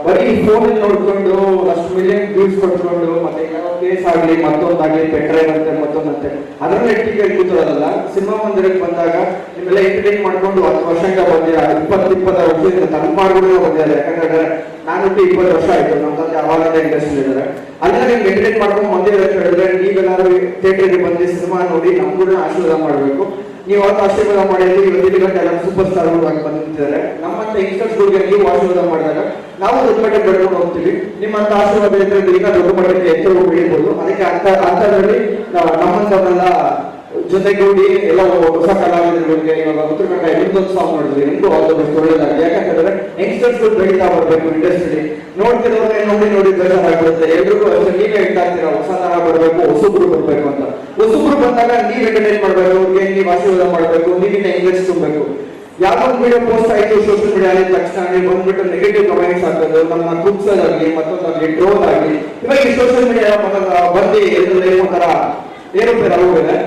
H: ಬರೀ ಫೋನಲ್ಲಿ ನೋಡ್ಕೊಂಡು ಅಷ್ಟು ಮಿಲಿಯನ್ ವ್ಯೂಸ್ ಕೊಟ್ಕೊಂಡು ಮತ್ತೆ ಯಾವ ಕೇಸ್ ಆಗಲಿ ಮತ್ತೊಂದಾಗಲಿ ಪೆಟ್ರೈನ್ ಅಂತೆ ಮತ್ತೊಂದಂತೆ ಅದರ ನೆಟ್ಟಿಗೆ ಕೂತಿರೋದಲ್ಲ. ಸಿನಿಮಾ ಮಂದಿರಕ್ಕೆ ಬಂದಾಗ ನಿಮ್ಮೆಲ್ಲ ಎಂಟರ್ಟೈನ್ ಮಾಡ್ಕೊಂಡು 10 ವರ್ಷದಿಂದ ಬಂದಿರ 20-26 ವರ್ಷದಿಂದ ತನ್ನ ಮಾಡ್ಕೊಂಡು ಬಂದಿದ್ದಾರೆ. ಯಾಕಂದ್ರೆ ನಾನು 20 ವರ್ಷ ಆಯ್ತು. ನಮ್ಮ ತಂದೆ ಅವಾಗ ಇಂಡಸ್ಟ್ರಿ ಇದ್ದಾರೆ. ಅಲ್ಲ ನಿಮ್ಗೆ ಎಂಟರ್ಟೈನ್ ಮಾಡ್ಕೊಂಡು ಬಂದಿರೋ ಅಂತ ಹೇಳಿದ್ರೆ ನೀವೆಲ್ಲಾದ್ರೂ ಥಿಯೇಟರ್ಗೆ ಬಂದು ಸಿನಿಮಾ ನೋಡಿ ನಮ್ಗೂ ಆಶೀರ್ವಾದ ಮಾಡಬೇಕು. ನೀವು ಅವತ್ತು ಆಶೀರ್ವಾದ ಮಾಡಿದ್ರೆ ಇವತ್ತಿನ ಗಂಟೆ ಎಲ್ಲ ಸೂಪರ್ ಸ್ಟಾರ್ ಆಗಿ ಬಂದಿದ್ದಾರೆ. ನಮ್ಮಂತ ಯಂಗ್ಸ್ಟರ್ಸ್ಗಳಿಗೆ ನೀವು ಆಶೀರ್ವಾದ ಮಾಡಿದಾಗ ನಾವು ದೊಡ್ಡ ಮಟ್ಟಕ್ಕೆ ಬೆಳ್ಕೊಂಡು ಹೋಗ್ತೀವಿ. ನಿಮ್ಮಂತ ಆಶೀರ್ವಾದ ಇದ್ರೆ ಈಗ ದೊಡ್ಡ ಮಟ್ಟಕ್ಕೆ ಎತ್ತರವು ಬೆಳೀಬಹುದು. ಅದಕ್ಕೆ ಅಂಥದ್ರಲ್ಲಿ ನಮ್ಮಂತವರೆಲ್ಲ ಜೊತೆಗೂಡಿ ಎಲ್ಲ ಹೊಸ ಕಲಾವಿದರುಗಳಿಗೆ ಇವಾಗ ಉತ್ತರ ಕನ್ನಡ ಇನ್ನೊಂದು ಸಾಂಗ್ ಮಾಡಿದ್ವಿ. ನಿಮ್ಗೂ ಅದು ಒಳ್ಳೇದಾಗಿದೆ. ಯಾಕಂತಂದ್ರೆ ಯಂಗ್ಸ್ಟರ್ಸ್ ಬೆಳೀತಾ ಬರಬೇಕು ಇಂಡಸ್ಟ್ರಿ. ನೋಡ್ತಿರೋದ್ರೆ ನೋಡಿ ಬೇಜಾರಾಗ್ಬಿಡುತ್ತೆ. ಎಲ್ರಿಗೂ ನೀವೇ ಹೇಳ್ತಾಗ್ತೀರಾ ಹೊಸ ತರ ಬರಬೇಕು, ಹೊಸಬ್ರು ಬರ್ಬೇಕು ಅಂತ. ಹೊಸಬ್ರು ಬಂದಾಗ ನೀವ್ ಎಂಟರ್ಟೈನ್ ಮಾಡ್ಬೇಕು, ಅವ್ರಿಗೆ ನೀವು ಆಶೀರ್ವಾದ ಮಾಡ್ಬೇಕು, ನೀವಿನ ಇಂಗ್ರೆಸ್ಟ್ ತುಂಬಬೇಕು. ಯಾವ್ದೊಂದು ವಿಡಿಯೋ ಪೋಸ್ಟ್ ಆಯ್ತು ಸೋಷಿಯಲ್ ಮೀಡಿಯಾ ತಕ್ಷಣ ನೀವು ಬಂದ್ಬಿಟ್ಟು ನೆಗೆಟಿವ್ ಕಮೆಂಟ್ಸ್ ಹಾಕೋದು, ನಮ್ಮ ಕುಕ್ಸೋದಾಗ್ಲಿ ಮತ್ತೊಂದಾಗ್ಲಿ ಟ್ರೋಲ್ ಆಗ್ಲಿ, ಇವಾಗ ಈ ಸೋಷಿಯಲ್ ಮೀಡಿಯಾ ಬಂದು ಒಂಥರ ಏರುಪೇರು ಆಗೋಗಿದೆ.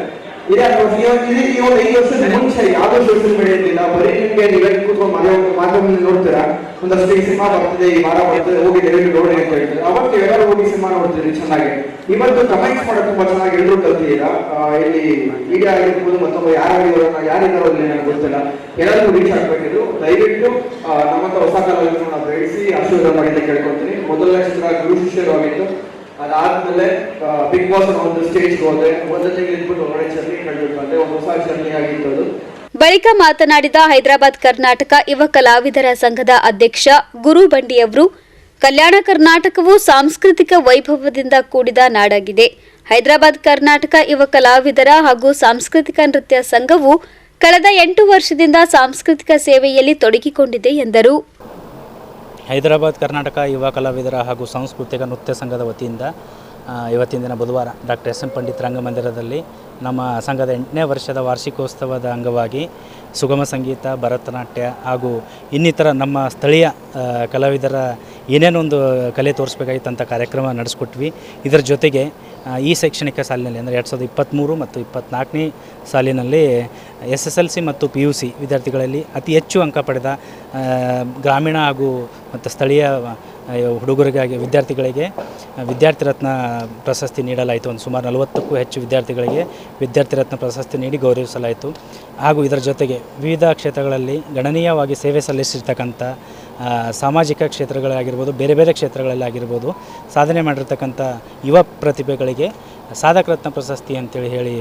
H: ಇದೇ ಈ ಒಂದು 5 ವರ್ಷದ ಮುಂಚೆ ಯಾವುದೋ ಸೋಷಿಯಲ್ ಮೀಡಿಯಾ ಇರಲಿಲ್ಲ. ಬರೀ ನಿಮಗೆ ನೀವೇ ಕೂತ್ಕೊಂಡು ಮಾಧ್ಯಮದಲ್ಲಿ ನೋಡ್ತೀರಾ, ಒಂದಷ್ಟು ಈ ಸಿನಿಮಾ ಬರ್ತದೆ, ಈ ವಾರ ಬರ್ತದೆ, ಹೋಗಿ ದಯವಿಟ್ಟು ನೋಡಿ ಅಂತ ಹೇಳ್ತಾರೆ. ಅವತ್ತು ಎಲ್ಲರೂ ಹೋಗಿ ಸಿನಿಮಾ ನೋಡ್ತಿದ್ರಿ ಚೆನ್ನಾಗಿ. ಇವತ್ತು ಕಮೆಂಟ್ಸ್ ಮಾಡೋದು ತುಂಬಾ ಚೆನ್ನಾಗಿ ಎಲ್ಲರೂ ಕಲ್ತಿದ್ದೀರಾ. ಇಲ್ಲಿ ಮೀಡಿಯಾ ಆಗಿರ್ಬೋದು, ಮತ್ತೊಬ್ಬ ಯಾರಿದ್ದಾರೋ ಇಲ್ಲಿ ನನಗೆ ಗೊತ್ತಿಲ್ಲ, ಎಲ್ಲರಿಗೂ ರೀಚ್ ಆಗ್ಬೇಕಿದ್ರು. ದಯವಿಟ್ಟು ನಮ್ಮಂತ ಹೊಸ ಕಲಾವಿದರನ್ನ ಬೆಳೆಸಿ ಆಶೀರ್ವಾದ ಮಾಡಿ ಅಂತ ಕೇಳ್ಕೊಳ್ತೀನಿ. ಮೊದಲನೇ ಚಿತ್ರ ಗುರು ಶಿಷ್ಯರು ಆಗಿತ್ತು. ಅದಾದ್ಮೇಲೆ ಬಿಗ್ ಬಾಸ್ ಒಂದು ಸ್ಟೇಜ್ಗೆ ಹೋದೆ. ಒಂದು ತಿಂಗಳು ಇಟ್ಬಿಟ್ಟು ಹೊರಗಡೆ ಜರ್ನಿ ಕಳ್ಬೇಕು ಅಂದ್ರೆ ಒಂದು ಹೊಸ ಜರ್ನಿ ಆಗಿತ್ತು ಅದು.
C: ಬಳಿಕ ಮಾತನಾಡಿದ ಹೈದರಾಬಾದ್ ಕರ್ನಾಟಕ ಯುವ ಕಲಾವಿದರ ಸಂಘದ ಅಧ್ಯಕ್ಷ ಗುರು ಬಂಡಿಯವರು, ಕಲ್ಯಾಣ ಕರ್ನಾಟಕವು ಸಾಂಸ್ಕೃತಿಕ ವೈಭವದಿಂದ ಕೂಡಿದ ನಾಡಾಗಿದೆ. ಹೈದರಾಬಾದ್ ಕರ್ನಾಟಕ ಯುವ ಕಲಾವಿದರ ಹಾಗೂ ಸಾಂಸ್ಕೃತಿಕ ನೃತ್ಯ ಸಂಘವು ಕಳೆದ 8 ವರ್ಷದಿಂದ ಸಾಂಸ್ಕೃತಿಕ ಸೇವೆಯಲ್ಲಿ ತೊಡಗಿಕೊಂಡಿದೆ ಎಂದರು.
K: ಹೈದರಾಬಾದ್ ಕರ್ನಾಟಕ ಯುವ ಕಲಾವಿದರ ಹಾಗೂ ಸಾಂಸ್ಕೃತಿಕ ನೃತ್ಯ ಸಂಘದ ವತಿಯಿಂದ ಇವತ್ತಿನ ದಿನ ಬುಧವಾರ ಡಾಕ್ಟರ್ ಎಸ್ ಎಂ ಪಂಡಿತ್ ರಂಗಮಂದಿರದಲ್ಲಿ ನಮ್ಮ ಸಂಘದ 8ನೇ ವರ್ಷದ ವಾರ್ಷಿಕೋತ್ಸವದ ಅಂಗವಾಗಿ ಸುಗಮ ಸಂಗೀತ, ಭರತನಾಟ್ಯ ಹಾಗೂ ಇನ್ನಿತರ ನಮ್ಮ ಸ್ಥಳೀಯ ಕಲಾವಿದರ ಏನೇನೊಂದು ಕಲೆ ತೋರಿಸ್ಬೇಕಾಗಿತ್ತಂಥ ಕಾರ್ಯಕ್ರಮ ನಡೆಸ್ಕೊಟ್ವಿ. ಇದರ ಜೊತೆಗೆ ಈ ಶೈಕ್ಷಣಿಕ ಸಾಲಿನಲ್ಲಿ ಅಂದರೆ 2023 ಮತ್ತು 24ನೇ ಸಾಲಿನಲ್ಲಿ SSLC ಮತ್ತು PUC ವಿದ್ಯಾರ್ಥಿಗಳಲ್ಲಿ ಅತಿ ಹೆಚ್ಚು ಅಂಕ ಪಡೆದ ಗ್ರಾಮೀಣ ಹಾಗೂ ಮತ್ತು ಸ್ಥಳೀಯ ಹುಡುಗರಿಗಾಗಿ ವಿದ್ಯಾರ್ಥಿಗಳಿಗೆ ವಿದ್ಯಾರ್ಥಿ ರತ್ನ ಪ್ರಶಸ್ತಿ ನೀಡಲಾಯಿತು. ಒಂದು ಸುಮಾರು 40ಕ್ಕೂ ಹೆಚ್ಚು ವಿದ್ಯಾರ್ಥಿಗಳಿಗೆ ವಿದ್ಯಾರ್ಥಿ ರತ್ನ ಪ್ರಶಸ್ತಿ ನೀಡಿ ಗೌರವಿಸಲಾಯಿತು. ಹಾಗೂ ಇದರ ಜೊತೆಗೆ ವಿವಿಧ ಕ್ಷೇತ್ರಗಳಲ್ಲಿ ಗಣನೀಯವಾಗಿ ಸೇವೆ ಸಲ್ಲಿಸಿರ್ತಕ್ಕಂಥ ಸಾಮಾಜಿಕ ಕ್ಷೇತ್ರಗಳಾಗಿರ್ಬೋದು, ಬೇರೆ ಬೇರೆ ಕ್ಷೇತ್ರಗಳಲ್ಲಾಗಿರ್ಬೋದು ಸಾಧನೆ ಮಾಡಿರ್ತಕ್ಕಂಥ ಯುವ ಪ್ರತಿಭೆಗಳಿಗೆ ಸಾಧಕ ರತ್ನ ಪ್ರಶಸ್ತಿ ಅಂತೇಳಿ ಹೇಳಿ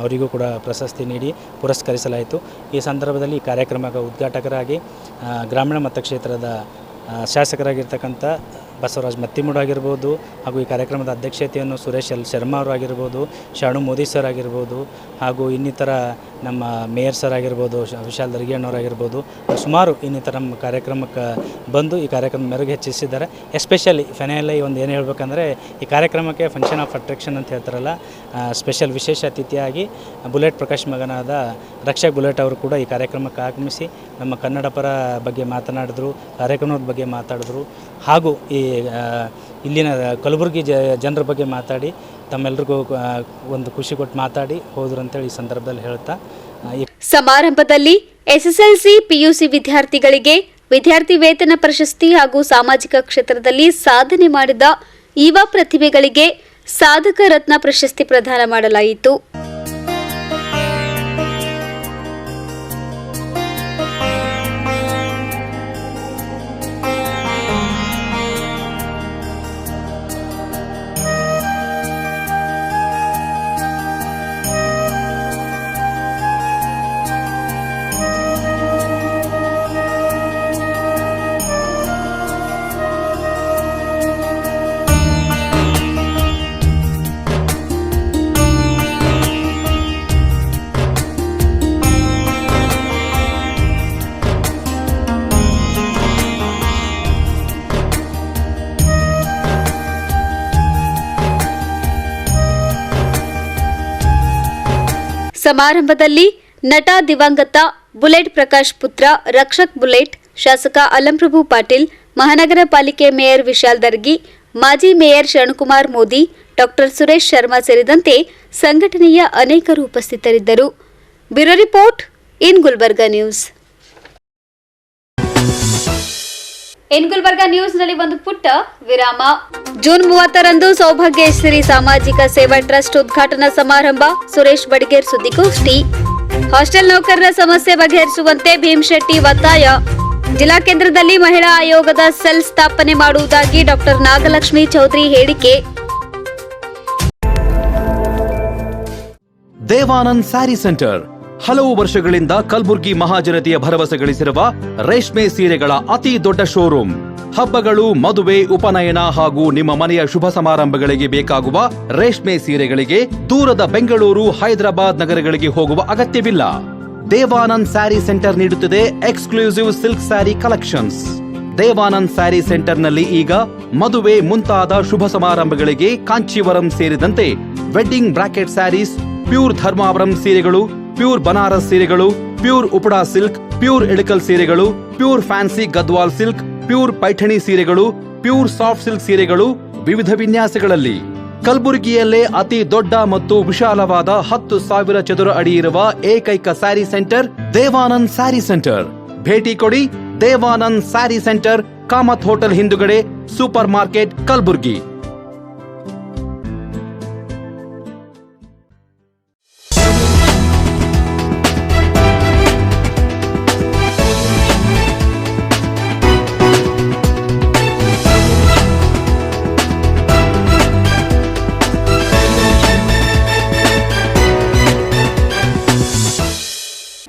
K: ಅವರಿಗೂ ಕೂಡ ಪ್ರಶಸ್ತಿ ನೀಡಿ ಪುರಸ್ಕರಿಸಲಾಯಿತು. ಈ ಸಂದರ್ಭದಲ್ಲಿ ಈ ಕಾರ್ಯಕ್ರಮದ ಉದ್ಘಾಟಕರಾಗಿ ಗ್ರಾಮೀಣ ಮತಕ್ಷೇತ್ರದ ಶಾಸಕರಾಗಿರ್ತಕ್ಕಂಥ ಬಸವರಾಜ್ ಮತ್ತಿಮೂಡ್ ಆಗಿರ್ಬೋದು, ಹಾಗೂ ಈ ಕಾರ್ಯಕ್ರಮದ ಅಧ್ಯಕ್ಷತೆಯನ್ನು ಸುರೇಶ್ ಎಲ್ ಶರ್ಮಾ ಅವರು ಆಗಿರ್ಬೋದು, ಶಾಣು ಮೋದಿ ಸರ್ ಆಗಿರ್ಬೋದು, ಹಾಗೂ ಇನ್ನಿತರ ನಮ್ಮ ಮೇಯರ್ ಸರ್ ಆಗಿರ್ಬೋದು, ವಿಶಾಲ್ ದರ್ಗಿಯಣ್ಣವರಾಗಿರ್ಬೋದು, ಸುಮಾರು ಇನ್ನಿತರ ನಮ್ಮ ಕಾರ್ಯಕ್ರಮಕ್ಕೆ ಬಂದು ಈ ಕಾರ್ಯಕ್ರಮ ಮೆರುಗು ಹೆಚ್ಚಿಸಿದ್ದಾರೆ. ಎಸ್ಪೆಷಲಿ ಫೈನಲಿ ಒಂದು ಏನು ಹೇಳ್ಬೇಕಂದ್ರೆ, ಈ ಕಾರ್ಯಕ್ರಮಕ್ಕೆ ಫಂಕ್ಷನ್ ಆಫ್ ಅಟ್ರಾಕ್ಷನ್ ಅಂತ ಹೇಳ್ತಾರಲ್ಲ, ಸ್ಪೆಷಲ್ ವಿಶೇಷ ಅತಿಥಿಯಾಗಿ ಬುಲೆಟ್ ಪ್ರಕಾಶ್ ಮಗನಾದ ರಕ್ಷಕ್ ಬುಲೆಟ್ ಅವರು ಕೂಡ ಈ ಕಾರ್ಯಕ್ರಮಕ್ಕೆ ಆಗಮಿಸಿ ನಮ್ಮ ಕನ್ನಡ ಪರ ಬಗ್ಗೆ ಮಾತನಾಡಿದ್ರು, ಕಾರ್ಯಕ್ರಮದ ಬಗ್ಗೆ ಮಾತಾಡಿದ್ರು, ಹಾಗೂ ಈ ಇಲ್ಲಿನ ಕಲಬುರಗಿ ಜನರ ಬಗ್ಗೆ ಮಾತಾಡಿ ತಮ್ಮೆಲ್ಲರಿಗೂ ಒಂದು ಖುಷಿ ಕೊಟ್ಟು ಮಾತಾಡಿ ಹೋದ್ರು ಅಂತೇಳಿ ಈ ಸಂದರ್ಭದಲ್ಲಿ ಹೇಳ್ತಾ,
C: ಸಮಾರಂಭದಲ್ಲಿ SSLC PUC ವಿದ್ಯಾರ್ಥಿಗಳಿಗೆ ವಿದ್ಯಾರ್ಥಿ ವೇತನ ಪ್ರಶಸ್ತಿ ಹಾಗೂ ಸಾಮಾಜಿಕ ಕ್ಷೇತ್ರದಲ್ಲಿ ಸಾಧನೆ ಮಾಡಿದ ಯುವ ಪ್ರತಿಭೆಗಳಿಗೆ ಸಾಧಕ ರತ್ನ ಪ್ರಶಸ್ತಿ ಪ್ರದಾನ ಮಾಡಲಾಯಿತು. ಸಮಾರಂಭದಲ್ಲಿ ನಟ ದಿವಂಗತ ಬುಲೆಟ್ ಪ್ರಕಾಶ್ ಪುತ್ರ ರಕ್ಷಕ್ ಬುಲೆಟ್, ಶಾಸಕ ಅಲಂಪ್ರಭು ಪಾಟೀಲ್, ಮಹಾನಗರ ಪಾಲಿಕೆ ಮೇಯರ್ ವಿಶಾಲ್ ದರ್ಗಿ, ಮಾಜಿ ಮೇಯರ್ ಶರಣಕುಮಾರ್ ಮೋದಿ, ಡಾಕ್ಟರ್ ಸುರೇಶ್ ಶರ್ಮಾ ಸೇರಿದಂತೆ ಸಂಘಟನೆಯ ಅನೇಕರು ಉಪಸ್ಥಿತರಿದ್ದರು. Bureau report In Gulbarga news. In Gulbarga ನ್ಯೂಸ್ನಲ್ಲಿ ಒಂದು ಪುಟ್ಟ ವಿರಾಮ. ಜೂನ್ 30ರಂದು ಸೌಭಾಗ್ಯಶ್ರೀ ಸಾಮಾಜಿಕ ಸೇವಾ ಟ್ರಸ್ಟ್ ಉದ್ಘಾಟನಾ ಸಮಾರಂಭ. ಸುರೇಶ್ ಬಡಿಗೇರ್ ಸುದ್ದಿಗೋಷ್ಠಿ. ಹಾಸ್ಟೆಲ್ ನೌಕರರ ಸಮಸ್ಯೆ ಬಗೆಹರಿಸುವಂತೆ ಭೀಮಶೆಟ್ಟಿ ಒತ್ತಾಯ. ಜಿಲ್ಲಾ ಕೇಂದ್ರದಲ್ಲಿ ಮಹಿಳಾ ಆಯೋಗದ ಸೆಲ್ ಸ್ಥಾಪನೆ ಮಾಡುವುದಾಗಿ ಡಾಕ್ಟರ್ ನಾಗಲಕ್ಷ್ಮಿ ಚೌಧರಿ ಹೇಳಿಕೆ.
B: ದೇವಾನಂದ್ ಸ್ಯಾರಿ ಸೆಂಟರ್ ಹಲವು ವರ್ಷಗಳಿಂದ ಕಲಬುರ್ಗಿ ಮಹಾಜನತೆಯ ಭರವಸೆ ಗಳಿಸಿರುವ ರೇಷ್ಮೆ ಸೀರೆಗಳ ಅತಿ ದೊಡ್ಡ ಶೋರೂಮ್. ಹಬ್ಬಗಳು, ಮದುವೆ, ಉಪನಯನ ಹಾಗೂ ನಿಮ್ಮ ಮನೆಯ ಶುಭ ಸಮಾರಂಭಗಳಿಗೆ ಬೇಕಾಗುವ ರೇಷ್ಮೆ ಸೀರೆಗಳಿಗೆ ದೂರದ ಬೆಂಗಳೂರು, ಹೈದರಾಬಾದ್ ನಗರಗಳಿಗೆ ಹೋಗುವ ಅಗತ್ಯವಿಲ್ಲ. ದೇವಾನಂದ್ ಸ್ಯಾರಿ ಸೆಂಟರ್ ನೀಡುತ್ತಿದೆ exclusive silk sari collections. Devanand sari ಸೆಂಟರ್ನಲ್ಲಿ ಈಗ ಮದುವೆ ಮುಂತಾದ ಶುಭ ಸಮಾರಂಭಗಳಿಗೆ ಕಾಂಚೀವರಂ ಸೇರಿದಂತೆ wedding brocade saris, pure Dharmavaram ಸೀರೆಗಳು, ಪ್ಯೂರ್ ಬನಾರಸ್ ಸೀರೆಗಳು, pure Uppada silk, pure Ilkal ಸೀರೆಗಳು, pure fancy Gadwal silk, pure Paithani ಸೀರೆಗಳು, ಪ್ಯೂರ್ ಸಾಫ್ಟ್ ಸಿಲ್ಕ್ ಸೀರೆಗಳು ವಿವಿಧ ವಿನ್ಯಾಸಗಳಲ್ಲಿ. ಕಲಬುರಗಿಯಲ್ಲೇ ಅತಿ ದೊಡ್ಡ ಮತ್ತು ವಿಶಾಲವಾದ 10,000 ಚದುರ ಅಡಿ ಇರುವ ಏಕೈಕ ಸ್ಯಾರಿ ಸೆಂಟರ್ ದೇವಾನಂದ್ ಸ್ಯಾರಿ ಸೆಂಟರ್. ಭೇಟಿ ಕೊಡಿ ದೇವಾನಂದ್ ಸ್ಯಾರಿ ಸೆಂಟರ್, ಕಾಮತ್ ಹೋಟೆಲ್ ಹಿಂದುಗಡೆ, ಸೂಪರ್ ಮಾರ್ಕೆಟ್, ಕಲಬುರಗಿ.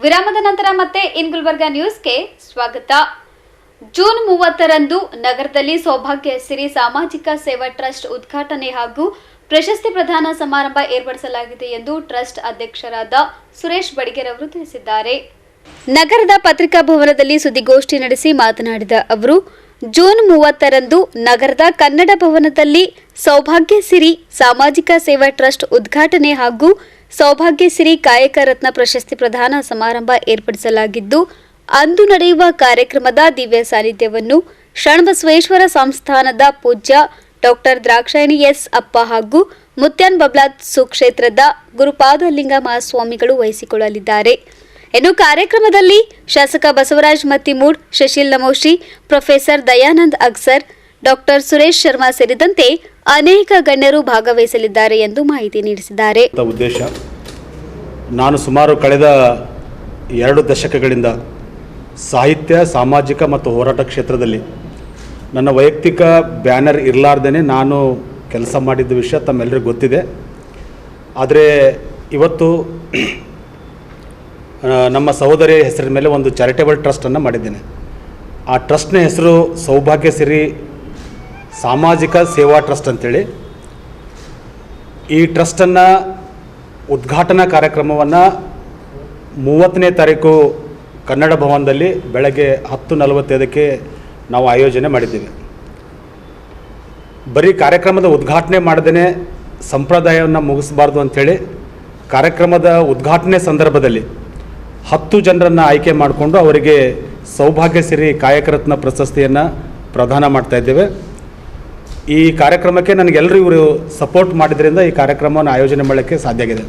C: ವಿರಾಮದ ನಂತರ ಮತ್ತೆ ಇನ್ ಗುಲ್ಬರ್ಗಾ ನ್ಯೂಸ್ಗೆ ಸ್ವಾಗತ. ಜೂನ್ 30ರಂದು ನಗರದಲ್ಲಿ ಸೌಭಾಗ್ಯ ಸಿರಿ ಸಾಮಾಜಿಕ ಸೇವಾ ಟ್ರಸ್ಟ್ ಉದ್ಘಾಟನೆ ಹಾಗೂ ಪ್ರಶಸ್ತಿ ಪ್ರದಾನ ಸಮಾರಂಭ ಏರ್ಪಡಿಸಲಾಗಿದೆ ಎಂದು ಟ್ರಸ್ಟ್ ಅಧ್ಯಕ್ಷರಾದ ಸುರೇಶ್ ಬಡಿಗೇರ್ ಅವರು ತಿಳಿಸಿದ್ದಾರೆ. ನಗರದ ಪತ್ರಿಕಾ ಭವನದಲ್ಲಿ ಸುದ್ದಿಗೋಷ್ಠಿ ನಡೆಸಿ ಮಾತನಾಡಿದ ಅವರು, ಜೂನ್ 30ರಂದು ನಗರದ ಕನ್ನಡ ಭವನದಲ್ಲಿ ಸೌಭಾಗ್ಯ ಸಿರಿ ಸಾಮಾಜಿಕ ಸೇವಾ ಟ್ರಸ್ಟ್ ಉದ್ಘಾಟನೆ ಹಾಗೂ ಸೌಭಾಗ್ಯ ಸಿರಿ ಕಾಯಕ ರತ್ನ ಪ್ರಶಸ್ತಿ ಪ್ರದಾನ ಸಮಾರಂಭ ಏರ್ಪಡಿಸಲಾಗಿದ್ದು, ಅಂದು ನಡೆಯುವ ಕಾರ್ಯಕ್ರಮದ ದಿವ್ಯ ಸಾನ್ನಿಧ್ಯವನ್ನು ಶರಣಬಸವೇಶ್ವರ ಸಂಸ್ಥಾನದ ಪೂಜ್ಯ ಡಾಕ್ಟರ್ ದ್ರಾಕ್ಷಾಯಣಿ ಎಸ್ ಅಪ್ಪ ಹಾಗೂ ಮುತ್ಯಾನ್ ಬಬ್ಲಾದ್ ಸುಕ್ಷೇತ್ರದ ಗುರುಪಾದಲಿಂಗ ಮಹಾಸ್ವಾಮಿಗಳು ವಹಿಸಿಕೊಳ್ಳಲಿದ್ದಾರೆ. ಇನ್ನು ಕಾರ್ಯಕ್ರಮದಲ್ಲಿ ಶಾಸಕ ಬಸವರಾಜ್ ಮತ್ತಿಮೂಡ್, ಶಶಿಲ್ ನಮೋಶಿ, ಪ್ರೊಫೆಸರ್ ದಯಾನಂದ್ ಅಗ್ಸರ್, ಡಾಕ್ಟರ್ ಸುರೇಶ್ ಶರ್ಮಾ ಸೇರಿದಂತೆ ಅನೇಕ ಗಣ್ಯರು ಭಾಗವಹಿಸಲಿದ್ದಾರೆ ಎಂದು ಮಾಹಿತಿ ನೀಡಿದ್ದಾರೆ.
L: ಉದ್ದೇಶ, ನಾನು ಸುಮಾರು ಕಳೆದ 2 ದಶಕಗಳಿಂದ ಸಾಹಿತ್ಯ, ಸಾಮಾಜಿಕ ಮತ್ತು ಹೋರಾಟ ಕ್ಷೇತ್ರದಲ್ಲಿ ನನ್ನ ವೈಯಕ್ತಿಕ ಬ್ಯಾನರ್ ಇರಲಾರ್ದೇ ನಾನು ಕೆಲಸ ಮಾಡಿದ್ದ ವಿಷಯ ತಮ್ಮೆಲ್ಲರಿಗೂ ಗೊತ್ತಿದೆ. ಆದರೆ ಇವತ್ತು ನಮ್ಮ ಸಹೋದರಿಯ ಹೆಸರಿನ ಮೇಲೆ ಒಂದು ಚಾರಿಟೇಬಲ್ ಟ್ರಸ್ಟನ್ನು ಮಾಡಿದ್ದೇನೆ. ಆ ಟ್ರಸ್ಟ್ನ ಹೆಸರು ಸೌಭಾಗ್ಯ ಸಿರಿ ಸಾಮಾಜಿಕ ಸೇವಾ ಟ್ರಸ್ಟ್ ಅಂತೇಳಿ. ಈ ಟ್ರಸ್ಟನ್ನು ಉದ್ಘಾಟನಾ ಕಾರ್ಯಕ್ರಮವನ್ನು 30ನೇ ತಾರೀಕು ಕನ್ನಡ ಭವನದಲ್ಲಿ ಬೆಳಗ್ಗೆ 10:45ಕ್ಕೆ ನಾವು ಆಯೋಜನೆ ಮಾಡಿದ್ದೀವಿ. ಬರೀ ಕಾರ್ಯಕ್ರಮದ ಉದ್ಘಾಟನೆ ಮಾಡದೇ ಸಂಪ್ರದಾಯವನ್ನು ಮುಗಿಸಬಾರ್ದು ಅಂಥೇಳಿ ಕಾರ್ಯಕ್ರಮದ ಉದ್ಘಾಟನೆ ಸಂದರ್ಭದಲ್ಲಿ 10 ಜನರನ್ನು ಆಯ್ಕೆ ಮಾಡಿಕೊಂಡು ಅವರಿಗೆ ಸೌಭಾಗ್ಯ ಸಿರಿ ಕಾಯಕರತ್ನ ಪ್ರಶಸ್ತಿಯನ್ನು ಪ್ರದಾನ ಮಾಡ್ತಾ ಇದ್ದೇವೆ. ಈ ಕಾರ್ಯಕ್ರಮಕ್ಕೆ ನನಗೆಲ್ಲರೂ ಇವರು ಸಪೋರ್ಟ್ ಮಾಡಿದ್ರಿಂದ ಈ ಕಾರ್ಯಕ್ರಮವನ್ನು ಆಯೋಜನೆ ಮಾಡೋಕ್ಕೆ ಸಾಧ್ಯ ಆಗಿದೆ.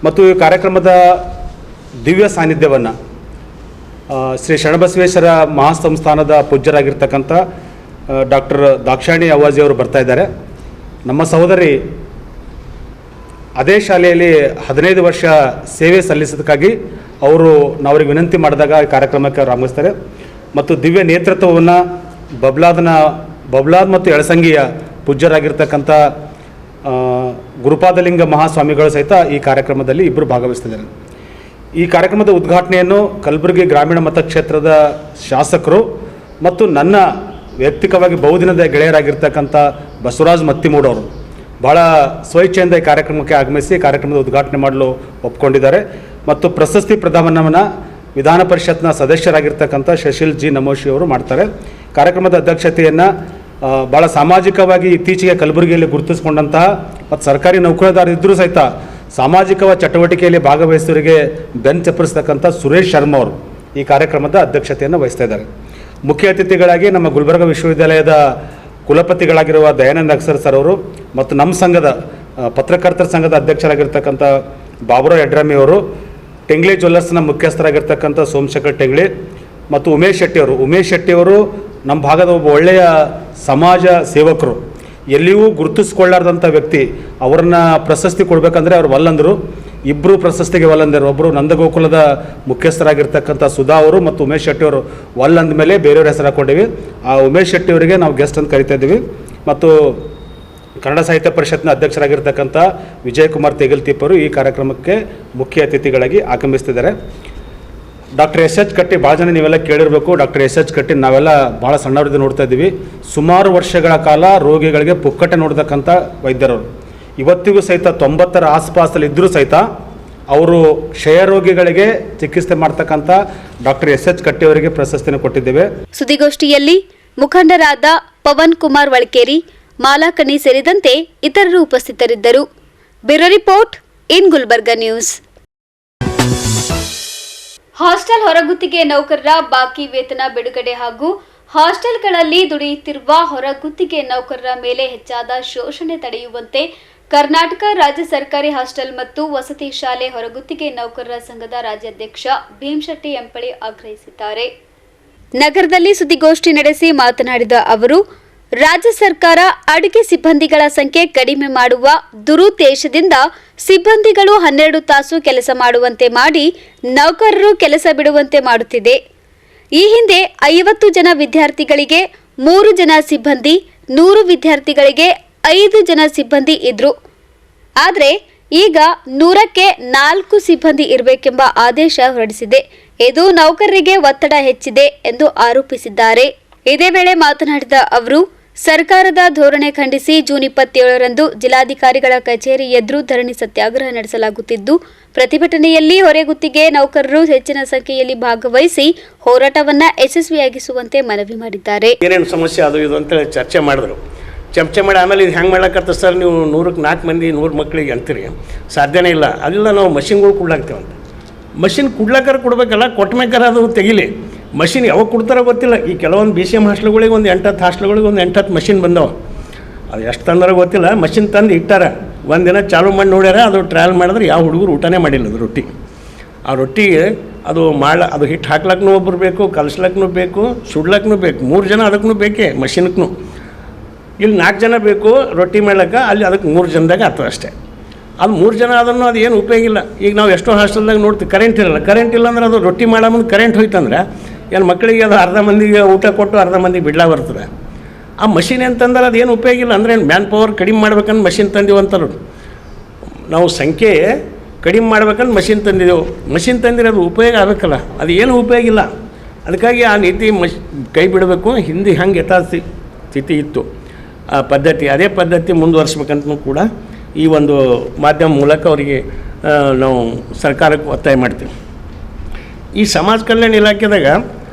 L: ಮತ್ತು ಈ ಕಾರ್ಯಕ್ರಮದ ದಿವ್ಯ ಸಾನ್ನಿಧ್ಯವನ್ನು ಶ್ರೀ ಶರಣಬಸವೇಶ್ವರ ಮಹಾಸಂಸ್ಥಾನದ ಪೂಜ್ಯರಾಗಿರ್ತಕ್ಕಂಥ ಡಾಕ್ಟರ್ ದಾಕ್ಷಾಯಣಿ ಅವ್ವಾಜಿ ಅವರು ಬರ್ತಾ ಇದ್ದಾರೆ. ನಮ್ಮ ಸಹೋದರಿ ಅದೇ ಶಾಲೆಯಲ್ಲಿ 15 ವರ್ಷ ಸೇವೆ ಸಲ್ಲಿಸೋದಕ್ಕಾಗಿ ಅವರು ನಾವ್ರಿಗೆ ವಿನಂತಿ ಮಾಡಿದಾಗ ಈ ಕಾರ್ಯಕ್ರಮಕ್ಕೆ ಅವರು ಆಗಮಿಸ್ತಾರೆ. ಮತ್ತು ದಿವ್ಯ ನೇತೃತ್ವವನ್ನು ಬಬ್ಲಾದ್ ಮತ್ತು ಎಳಸಂಗಿಯ ಪೂಜ್ಯರಾಗಿರ್ತಕ್ಕಂಥ ಗುರುಪಾದಲಿಂಗ ಮಹಾಸ್ವಾಮಿಗಳು ಸಹಿತ ಈ ಕಾರ್ಯಕ್ರಮದಲ್ಲಿ ಇಬ್ಬರು ಭಾಗವಹಿಸ್ತಿದ್ದಾರೆ. ಈ ಕಾರ್ಯಕ್ರಮದ ಉದ್ಘಾಟನೆಯನ್ನು ಕಲಬುರಗಿ ಗ್ರಾಮೀಣ ಮತಕ್ಷೇತ್ರದ ಶಾಸಕರು ಮತ್ತು ನನ್ನ ವೈಯಕ್ತಿಕವಾಗಿ ಬಹುದಿನದ ಗೆಳೆಯರಾಗಿರ್ತಕ್ಕಂಥ ಬಸವರಾಜ್ ಮತ್ತಿಮೂಡವರು ಭಾಳ ಸ್ವಇಚ್ಛೆಯಿಂದ ಈ ಕಾರ್ಯಕ್ರಮಕ್ಕೆ ಆಗಮಿಸಿ ಕಾರ್ಯಕ್ರಮದ ಉದ್ಘಾಟನೆ ಮಾಡಲು ಒಪ್ಕೊಂಡಿದ್ದಾರೆ. ಮತ್ತು ಪ್ರಶಸ್ತಿ ಪ್ರದಾನವನ್ನು ವಿಧಾನ ಪರಿಷತ್ನ ಸದಸ್ಯರಾಗಿರ್ತಕ್ಕಂಥ ಶಶಿಲ್ ಜಿ ನಮೋಶಿ ಅವರು ಮಾಡ್ತಾರೆ. ಕಾರ್ಯಕ್ರಮದ ಅಧ್ಯಕ್ಷತೆಯನ್ನು ಭಾಳ ಸಾಮಾಜಿಕವಾಗಿ ಇತ್ತೀಚೆಗೆ ಕಲಬುರಗಿಯಲ್ಲಿ ಗುರುತಿಸಿಕೊಂಡಂತಹ ಮತ್ತು ಸರ್ಕಾರಿ ನೌಕರದಾರರಿದ್ದರೂ ಸಹಿತ ಸಾಮಾಜಿಕ ಚಟುವಟಿಕೆಯಲ್ಲಿ ಭಾಗವಹಿಸೋರಿಗೆ ಬೆನ್ ಚಪ್ಪರಿಸ್ತಕ್ಕಂಥ ಸುರೇಶ್ ಶರ್ಮಾ ಅವರು ಈ ಕಾರ್ಯಕ್ರಮದ ಅಧ್ಯಕ್ಷತೆಯನ್ನು ವಹಿಸ್ತಾ ಇದ್ದಾರೆ. ಮುಖ್ಯ ಅತಿಥಿಗಳಾಗಿ ನಮ್ಮ ಗುಲ್ಬರ್ಗಾ ವಿಶ್ವವಿದ್ಯಾಲಯದ ಕುಲಪತಿಗಳಾಗಿರುವ ದಯಾನಂದ್ ಅಗ್ಸರ್ ಸರ್ ಅವರು ಮತ್ತು ನಮ್ಮ ಸಂಘದ ಪತ್ರಕರ್ತರ ಸಂಘದ ಅಧ್ಯಕ್ಷರಾಗಿರ್ತಕ್ಕಂಥ ಬಾಬುರಾವ್ ಯಡ್ರಾಮಿ ಅವರು, ಟೆಂಗ್ಲಿ ಜ್ಯುವೆಲ್ಲರ್ಸ್ನ ಮುಖ್ಯಸ್ಥರಾಗಿರ್ತಕ್ಕಂಥ ಸೋಮಶೇಖರ್ ಟೆಂಗ್ಲಿ ಮತ್ತು ಉಮೇಶ್ ಶೆಟ್ಟಿಯವರು ನಮ್ಮ ಭಾಗದ ಒಬ್ಬ ಒಳ್ಳೆಯ ಸಮಾಜ ಸೇವಕರು, ಎಲ್ಲಿಯೂ ಗುರುತಿಸ್ಕೊಳ್ಳಾರ್ದಂಥ ವ್ಯಕ್ತಿ. ಅವರನ್ನ ಪ್ರಶಸ್ತಿ ಕೊಡಬೇಕಂದ್ರೆ ಅವ್ರು ಒಲ್ಲಂದರು. ಇಬ್ಬರು ಪ್ರಶಸ್ತಿಗೆ ಒಲ್ಲಂದರು. ಒಬ್ಬರು ನಂದಗೋಕುಲದ ಮುಖ್ಯಸ್ಥರಾಗಿರ್ತಕ್ಕಂಥ ಸುಧಾ ಅವರು ಮತ್ತು ಉಮೇಶ್ ಶೆಟ್ಟಿಯವರು ಒಲ್ಲಂದ ಮೇಲೆ ಬೇರೆಯವ್ರ ಹೆಸರು ಹಾಕ್ಕೊಂಡಿವಿ. ಆ ಉಮೇಶ್ ಶೆಟ್ಟಿಯವರಿಗೆ ನಾವು ಗೆಸ್ಟ್ ಅಂತ ಕರಿತಾ ಇದ್ದೀವಿ. ಮತ್ತು ಕನ್ನಡ ಸಾಹಿತ್ಯ ಪರಿಷತ್ನ ಅಧ್ಯಕ್ಷರಾಗಿರ್ತಕ್ಕಂಥ ವಿಜಯಕುಮಾರ್ ತೇಗಲ್ತಿಪ್ಪರು ಈ ಕಾರ್ಯಕ್ರಮಕ್ಕೆ ಮುಖ್ಯ ಅತಿಥಿಗಳಾಗಿ ಆಗಮಿಸ್ತಿದ್ದಾರೆ. ಡಾಕ್ಟರ್ ಎಸ್ ಎಚ್ ಕಟ್ಟಿ, ಭಾಳ ಜನ ನೀವೆಲ್ಲ ಕೇಳಿರಬೇಕು. ಡಾಕ್ಟರ್ ಎಸ್ ಎಚ್ ಕಟ್ಟಿ ನಾವೆಲ್ಲ ಭಾಳ ಸಣ್ಣವರಿಂದ ನೋಡ್ತಾ ಇದ್ದೀವಿ. ಸುಮಾರು ವರ್ಷಗಳ ಕಾಲ ರೋಗಿಗಳಿಗೆ ಪುಕ್ಕಟೆ ನೋಡ್ತಕ್ಕಂಥ ವೈದ್ಯರವರು. ಇವತ್ತಿಗೂ ಸಹಿತ 90ರ ಆಸ್ಪಾಸಲ್ಲಿ ಇದ್ದರೂ ಸಹಿತ ಅವರು ಕ್ಷಯ ರೋಗಿಗಳಿಗೆ ಚಿಕಿತ್ಸೆ ಮಾಡ್ತಕ್ಕಂಥ ಡಾಕ್ಟರ್ ಎಸ್ ಎಚ್ ಕಟ್ಟಿ ಅವರಿಗೆ ಪ್ರಶಸ್ತಿಯನ್ನು ಕೊಟ್ಟಿದ್ದೇವೆ.
C: ಸುದ್ದಿಗೋಷ್ಠಿಯಲ್ಲಿ ಮುಖಂಡರಾದ ಪವನ್ ಕುಮಾರ್ ವಳ್ಕೇರಿ, ಮಾಲಾಕಣಿ ಸೇರಿದಂತೆ ಇತರರು ಉಪಸ್ಥಿತರಿದ್ದರು. Bureau report, In Gulbarga news. Hostel ಹೊರಗುತ್ತಿಗೆ ನೌಕರರ ಬಾಕಿ ವೇತನ ಬಿಡುಗಡೆ ಹಾಗೂ ಹಾಸ್ಟೆಲ್ಗಳಲ್ಲಿ ದುಡಿಯುತ್ತಿರುವ ಹೊರಗುತ್ತಿಗೆ ನೌಕರರ ಮೇಲೆ ಹೆಚ್ಚಾದ ಶೋಷಣೆ ತಡೆಯುವಂತೆ ಕರ್ನಾಟಕ ರಾಜ್ಯ ಸರ್ಕಾರಿ ಹಾಸ್ಟೆಲ್ ಮತ್ತು ವಸತಿ ಶಾಲೆ ಹೊರಗುತ್ತಿಗೆ ನೌಕರರ ಸಂಘದ ರಾಜ್ಯಾಧ್ಯಕ್ಷ ಭೀಮಶೆಟ್ಟಿ ಎಂಪಳಿ ಆಗ್ರಹಿಸಿದ್ದಾರೆ. ನಗರದಲ್ಲಿ ಸುದ್ದಿಗೋಷ್ಠಿ ನಡೆಸಿ ಮಾತನಾಡಿದ ಅವರು, ರಾಜ್ಯ ಸರ್ಕಾರ ಅಡುಗೆ ಸಿಬ್ಬಂದಿಗಳ ಸಂಖ್ಯೆ ಕಡಿಮೆ ಮಾಡುವ ದುರುದ್ದೇಶದಿಂದ ಸಿಬ್ಬಂದಿಗಳು 12 ತಾಸು ಕೆಲಸ ಮಾಡುವಂತೆ ಮಾಡಿ ನೌಕರರು ಕೆಲಸ ಬಿಡುವಂತೆ ಮಾಡುತ್ತಿದೆ. ಈ ಹಿಂದೆ 50 ಜನ ವಿದ್ಯಾರ್ಥಿಗಳಿಗೆ 3 ಜನ ಸಿಬ್ಬಂದಿ, 100 ವಿದ್ಯಾರ್ಥಿಗಳಿಗೆ 5 ಜನ ಸಿಬ್ಬಂದಿ ಇದ್ರು. ಆದರೆ ಈಗ 100ಕ್ಕೆ 4 ಸಿಬ್ಬಂದಿ ಇರಬೇಕೆಂಬ ಆದೇಶ ಹೊರಡಿಸಿದೆ. ಇದು ನೌಕರರಿಗೆ ಒತ್ತಡ ಹೆಚ್ಚಿದೆ ಎಂದು ಆರೋಪಿಸಿದ್ದಾರೆ. ಇದೇ ವೇಳೆ ಮಾತನಾಡಿದ ಅವರು, ಸರ್ಕಾರದ ಧೋರಣೆ ಖಂಡಿಸಿ ಜೂನ್ 27ರಂದು ಜಿಲ್ಲಾಧಿಕಾರಿಗಳ ಕಚೇರಿ ಎದುರು ಧರಣಿ ಸತ್ಯಾಗ್ರಹ ನಡೆಸಲಾಗುತ್ತಿದ್ದು, ಪ್ರತಿಭಟನೆಯಲ್ಲಿ ಹೊರಗುತ್ತಿಗೆ ನೌಕರರು ಹೆಚ್ಚಿನ ಸಂಖ್ಯೆಯಲ್ಲಿ ಭಾಗವಹಿಸಿ ಹೋರಾಟವನ್ನು ಯಶಸ್ವಿಯಾಗಿಸುವಂತೆ ಮನವಿ ಮಾಡಿದ್ದಾರೆ.
M: ಏನೇನು ಸಮಸ್ಯೆ ಅದು ಇದು ಅಂತೇಳಿ ಚರ್ಚೆ ಮಾಡಿದ್ರು. ಚರ್ಚೆ ಮಾಡಿ ಆಮೇಲೆ ಇದು ಹೆಂಗೆ ಮಾಡ್ಲಕ್ಕತ್ತ ಸರ್, ನೀವು 100ಕ್ಕೆ 4 ಮಂದಿ 100 ಮಕ್ಕಳಿಗೆ ಅಂತೀರಿ, ಸಾಧ್ಯನೇ ಇಲ್ಲ. ಅದೆಲ್ಲ ನಾವು ಮಷಿನ್ಗಳು ಕೊಡ್ಲಾಗ್ತೇವಂತ. ಮಷಿನ್ ಕೊಡ್ಲಾಕಾರ ಕೊಡ್ಬೇಕಲ್ಲ, ಕೊಟ್ಟಮೇಕಾರ ಅದು ತೆಗಿಲಿ. ಮಷಿನ್ ಯಾವಾಗ ಕೊಡ್ತಾರೋ ಗೊತ್ತಿಲ್ಲ. ಈ ಕೆಲವೊಂದು BCM ಹಾಸ್ಟೆಲ್ಗಳಿಗೆ ಒಂದು 8-10 ಹಾಸ್ಟೆಲ್ಗಳಿಗೆ ಒಂದು 8-10 ಮಷಿನ್ ಬಂದವು. ಅದು ಎಷ್ಟು ತಂದ್ರೆ ಗೊತ್ತಿಲ್ಲ. ಮಷಿನ್ ತಂದು ಇಟ್ಟಾರ, ಒಂದಿನ ಚಾಲೂ ಮಾಡಿ ನೋಡ್ಯಾರ. ಅದು ಟ್ರಯಲ್ ಮಾಡಿದ್ರೆ ಯಾವ ಹುಡುಗರು ಊಟನೇ ಮಾಡಿಲ್ಲ ಅದು ರೊಟ್ಟಿ. ಆ ರೊಟ್ಟಿಗೆ ಅದು ಹಿಟ್ಟು ಹಾಕ್ಲಕ್ಕೂ ಒಬ್ಬರು ಬೇಕು, ಕಲಿಸ್ಲಕ್ಕೂ ಬೇಕು, ಸುಡ್ಲಕ್ಕೂ ಬೇಕು. 3 ಜನ ಅದಕ್ಕೂ ಬೇಕೇ ಮಷಿನ್ಗೂ. ಇಲ್ಲಿ 4 ಜನ ಬೇಕು ರೊಟ್ಟಿ ಮಾಡ್ಲಿಕ್ಕೆ, ಅಲ್ಲಿ ಅದಕ್ಕೆ 3 ಜನದಾಗ ಆಗ್ತದೆ ಅಷ್ಟೇ. ಅದು 3 ಜನ ಅದನ್ನು ಅದು ಏನು ಉಪಯೋಗ ಇಲ್ಲ. ಈಗ ನಾವು ಎಷ್ಟೋ ಹಾಸ್ಟೆಲ್ದಾಗ ನೋಡ್ತೀವಿ, ಕರೆಂಟ್ ಇರಲ್ಲ. ಕರೆಂಟ್ ಇಲ್ಲ ಅಂದ್ರೆ ಅದು ರೊಟ್ಟಿ ಮಾಡೋ ಮುಂದೆ ಕರೆಂಟ್ ಹೋಯ್ತಂದ್ರೆ ಏನು ಮಕ್ಕಳಿಗೆ ಅದು ಅರ್ಧ ಮಂದಿಗೆ ಊಟ ಕೊಟ್ಟು ಅರ್ಧ ಮಂದಿಗೆ ಬಿಡ್ಲಾ ಬರ್ತದೆ. ಆ ಮಷಿನ್ ಅಂತಂದ್ರೆ ಅದು ಏನು ಉಪಯೋಗ ಇಲ್ಲ. ಅಂದರೆ ಏನು ಮ್ಯಾನ್ ಪವರ್ ಕಡಿಮೆ ಮಾಡ್ಬೇಕಂದ್ರೆ ಮಷಿನ್ ತಂದೀವಿ ಅಂತಾರೆ. ನಾವು ಸಂಖ್ಯೆ ಕಡಿಮೆ ಮಾಡ್ಬೇಕಂದ್ರೆ ಮಷಿನ್ ತಂದಿದ್ದೆವು. ಮಷಿನ್ ತಂದಿರೋ ಅದು ಉಪಯೋಗ ಆಗಬೇಕಲ್ಲ, ಅದು ಏನು ಉಪಯೋಗ ಇಲ್ಲ. ಅದಕ್ಕಾಗಿ ಆ ನೀತಿ ಕೈ ಬಿಡಬೇಕು. ಹಿಂದೆ ಹಂಗೆ ಯಥಾಸ್ಥಿತಿ ಇತ್ತು ಆ ಪದ್ಧತಿ, ಅದೇ ಪದ್ಧತಿ ಮುಂದುವರಿಸ್ಬೇಕಂತನೂ ಕೂಡ ಈ ಒಂದು ಮಾಧ್ಯಮ ಮೂಲಕ ಅವರಿಗೆ ನಾವು ಸರ್ಕಾರಕ್ಕೆ ಒತ್ತಾಯ ಮಾಡ್ತೀವಿ. ಈ ಸಮಾಜ ಕಲ್ಯಾಣ ಇಲಾಖೆದಾಗ